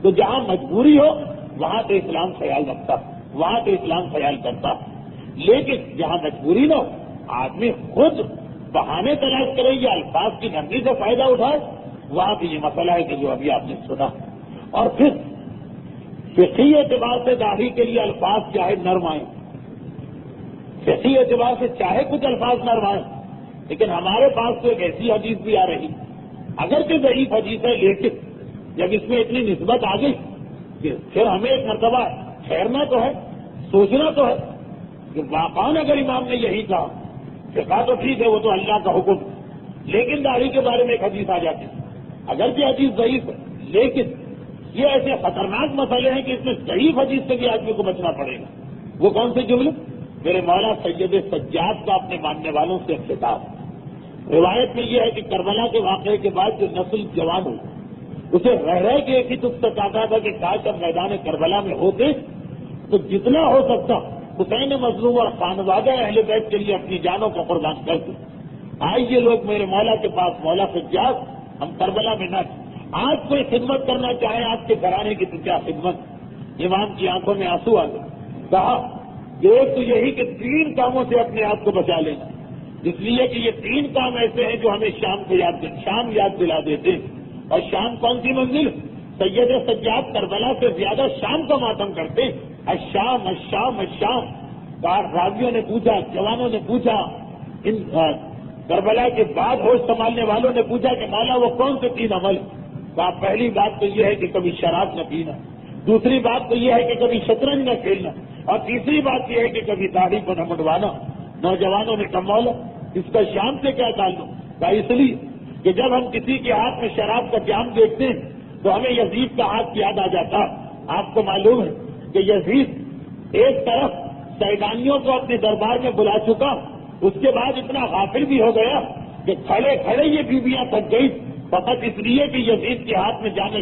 تو جہاں مجبوری ہو وہاں تو اسلام خیال رکھتا، وہاں تو اسلام خیال کرتا، لیکن جہاں مجبوری نہ ہو، آدمی خود بہانے تلاش کرے یا الفاظ کی نرمی سے فائدہ اٹھائے، وہاں بھی یہ مسئلہ ہے کہ جو ابھی آپ نے سنا۔ اور پھر فقہی اعتبار سے داڑھی کے لیے الفاظ چاہے نرم آئیں، فقہی اعتبار سے چاہے کچھ الفاظ نرم آئیں، لیکن ہمارے پاس تو ایک ایسی حدیث بھی آ رہی، اگرچہ ضعیف حدیث ہے، لیکن جب اس میں اتنی نسبت آ گئی کہ پھر ہمیں ایک مرتبہ ٹھہرنا تو ہے، سوچنا تو ہے کہ واقعاً اگر امام نے یہی کہا، کہا تو ٹھیک ہے، وہ تو اللہ کا حکم، لیکن داڑھی کے بارے میں ایک حدیث آ جاتی ہے، اگرچہ حدیث ضعیف ہے، لیکن یہ ایسے خطرناک مسئلے ہیں کہ اس میں ضعیف حدیث سے بھی آدمی کو بچنا پڑے گا۔ وہ کون سے جملے؟ میرے مولا سید سجاد کا اپنے ماننے والوں سے خطاب۔ روایت میں یہ ہے کہ کربلا کے واقعے کے بعد جو نسل جوان ہوئی، اسے رہ کے ایک ہی تک سے چاہتا تھا کہ کاش اب میدان کربلا میں ہوتے تو جتنا ہو سکتا حسین مظلوم اور خانوادہ اہل بیت کے لیے اپنی جانوں کو قربان کرتے۔ آئیے لوگ میرے مولا کے پاس، مولا سجاد ہم کربلا میں نہ، آج کوئی خدمت کرنا چاہے آپ کے گھرانے کی تو کیا خدمت۔ امام کی آنکھوں میں آنسو آ گئے، کہا کہ ایک تو یہی کہ 3 کاموں سے اپنے آپ کو بچا لینا، اس لیے کہ یہ 3 کام ایسے ہیں جو ہمیں شام یاد دلا دیتے ہیں۔ اور شام کون سی منزل؟ سید سجاد کربلا سے زیادہ شام کا ماتم کرتے، الشام الشام الشام۔ راویوں نے پوچھا، جوانوں نے پوچھا، ان کربلا کے بعد ہوش سنبھالنے والوں نے پوچھا کہ مولا وہ کون سے 3 عمل؟ کہا پہلی بات تو یہ ہے کہ کبھی شراب نہ پینا، دوسری بات تو یہ ہے کہ کبھی شطرنج نہ کھیلنا، اور تیسری بات یہ ہے کہ کبھی داڑھی کو نہ منڈوانا۔ نوجوانوں نے کہا مولا اس کا شام سے کیا تعلق؟ کہا اس لیے کہ جب ہم کسی کے ہاتھ میں شراب کا جام دیکھتے ہیں تو ہمیں یزید کا ہاتھ یاد آ جاتا۔ آپ کو معلوم ہے کہ یزید ایک طرف سیدانیوں کو اپنے دربار میں بلا چکا، اس کے بعد اتنا غافل بھی ہو گیا کہ کھڑے کھڑے یہ بیویاں تھک گئی، فقط اس لیے کہ یزید کے ہاتھ میں جانے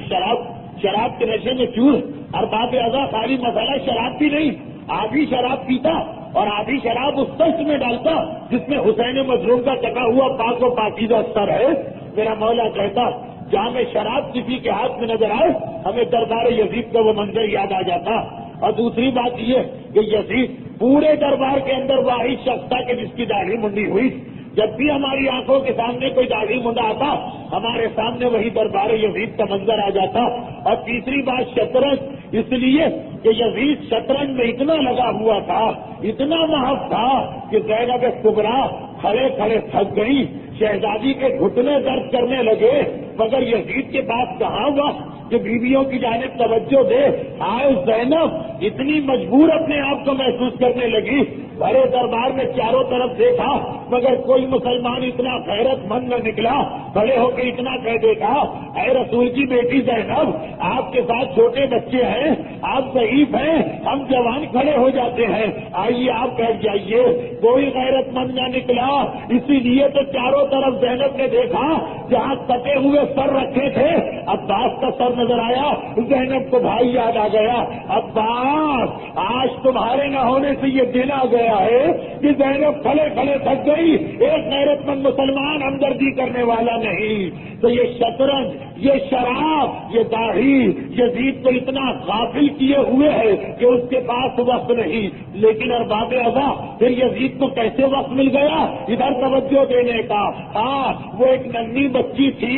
شراب کے نشے میں چور، اور باب ازاں خالی مسئلہ شراب بھی نہیں، آدھی شراب پیتا اور آدھی شراب اس تشت میں ڈالتا جس میں حسین مظلوم کا چکا ہوا پاک و پاکیزہ سر ہے۔ میرا مولا کہتا جہاں میں شراب کسی کے ہاتھ میں نظر آئے ہمیں دربار یزید کا وہ منظر یاد آ جاتا۔ اور دوسری بات یہ کہ یزید پورے دربار کے اندر واحد شخص تھا کہ جس کی داڑھی منڈی ہوئی۔ جب بھی ہماری آنکھوں کے سامنے کوئی داڑھی منڈا آتا ہمارے سامنے وہی دربار یزید کا منظر آ جاتا۔ اور تیسری بات شطرنج، اس لیے کہ یزید شطرنج میں اتنا لگا ہوا تھا، اتنا محب تھا کہ زینب کبریٰ کھڑے کھڑے تھک گئی، شہزادی کے گھٹنے درد کرنے لگے، مگر یزید کے پاس کہاں وقت کہ بیویوں کی جانب توجہ دے۔ آئے زینب اتنی مجبور اپنے آپ کو محسوس کرنے لگی، بڑے دربار میں چاروں طرف دیکھا مگر کوئی مسلمان اتنا غیرت مند نہ نکلا، کھڑے ہو کے اتنا کہہ دیتا، اے رسول کی بیٹی زینب، آپ کے ساتھ چھوٹے بچے ہیں، آپ ضعیف ہیں، ہم جوان کھڑے ہو جاتے ہیں، آئیے آپ بیٹھ جائیے۔ کوئی غیرت مند نہ نکلا، اسی لیے تو چاروں طرف زینب نے دیکھا، جہاں کٹے ہوئے سر رکھے تھے عباس کا سر نظر آیا، زینب کو بھائی یاد آ گیا، عباس آج تمہارے نہ ہونے سے یہ دن آ گیا ہے کہ زینب کھڑے کھڑے تھک گئی، ایک غیرت مند مسلمان ہمدردی کرنے والا نہیں۔ تو یہ شطرنج، یہ شراب، یہ داڑھی یزید کو اتنا غافل کیے ہوئے ہے کہ اس کے پاس وقت نہیں، لیکن ارباب ادا پھر یزید کو کیسے وقت مل گیا ادھر توجہ دینے کا؟ ہاں وہ ایک ننھی بچی تھی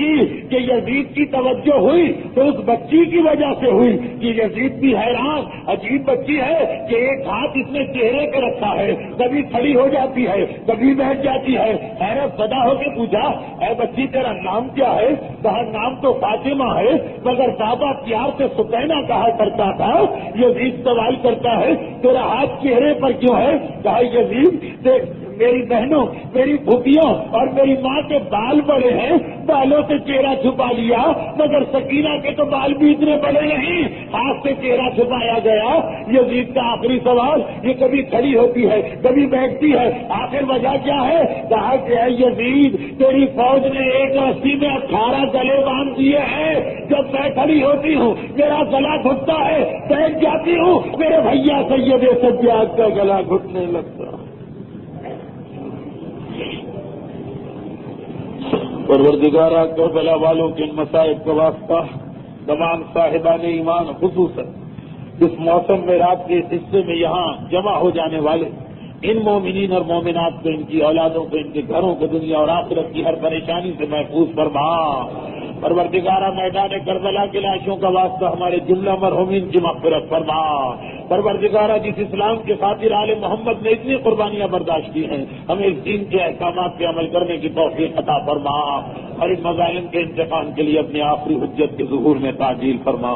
کہ یزید کی توجہ ہوئی تو اس بچی کی وجہ سے ہوئی کہ یزید بھی حیران، عجیب بچی ہے کہ ایک ہاتھ اس نے چہرے پہ رکھا ہے، کبھی کھڑی ہو جاتی ہے، کبھی بیٹھ جاتی ہے۔ حیرت زدہ ہو کے پوچھا، اے بچی تیرا نام کیا ہے؟ کہا نام تو فاطمہ ہے مگر بابا پیار سے سکینہ کہا کرتا تھا۔ یزید سوال کرتا ہے تیرا ہاتھ چہرے پر کیوں ہے؟ کہا یزید دیکھ میری بہنوں، میری پھوپھیوں اور میری ماں کے بال بڑے ہیں، بالوں سے چہرہ چھپا لیا، مگر سکینہ کے تو بال بھی اتنے بڑے نہیں، ہاتھ سے چہرہ چھپایا گیا۔ یزید کا آخری سوال، یہ کبھی کھڑی ہوتی ہے کبھی بیٹھتی ہے، آخر وجہ کیا ہے؟ کہا کہ اے یزید تیری فوج نے ایک رسی میں 18 گلے باندھ دیے ہیں، جب میں کھڑی ہوتی ہوں میرا گلا گھٹتا ہے، بیٹھ جاتی ہوں میرے بھیا سید سجاد کا گلا گھٹنے لگتا۔ پروردگارہ کربلا والوں کے ان مصائب کا واسطہ تمام صاحبان ایمان خصوصاً اس موسم میں رات کے اس حصے میں یہاں جمع ہو جانے والے ان مومنین اور مومنات کو، ان کی اولادوں کو، ان کے گھروں کو دنیا اور آخرت کی ہر پریشانی سے محفوظ فرما۔ پروردگارہ میدان کربلا کی لاشوں کا واسطہ ہمارے جملہ مرحومین کی مغفرت فرما۔ پروردگارہ جس اسلام کے خاطر آل محمد نے اتنی قربانیاں برداشت کی ہیں، ہمیں اس دین کے احکامات پہ عمل کرنے کی توفیق عطا فرما، اور ان مظالم کے انتقام کے لیے اپنی آخری حجت کے ظہور میں تعجیل فرما۔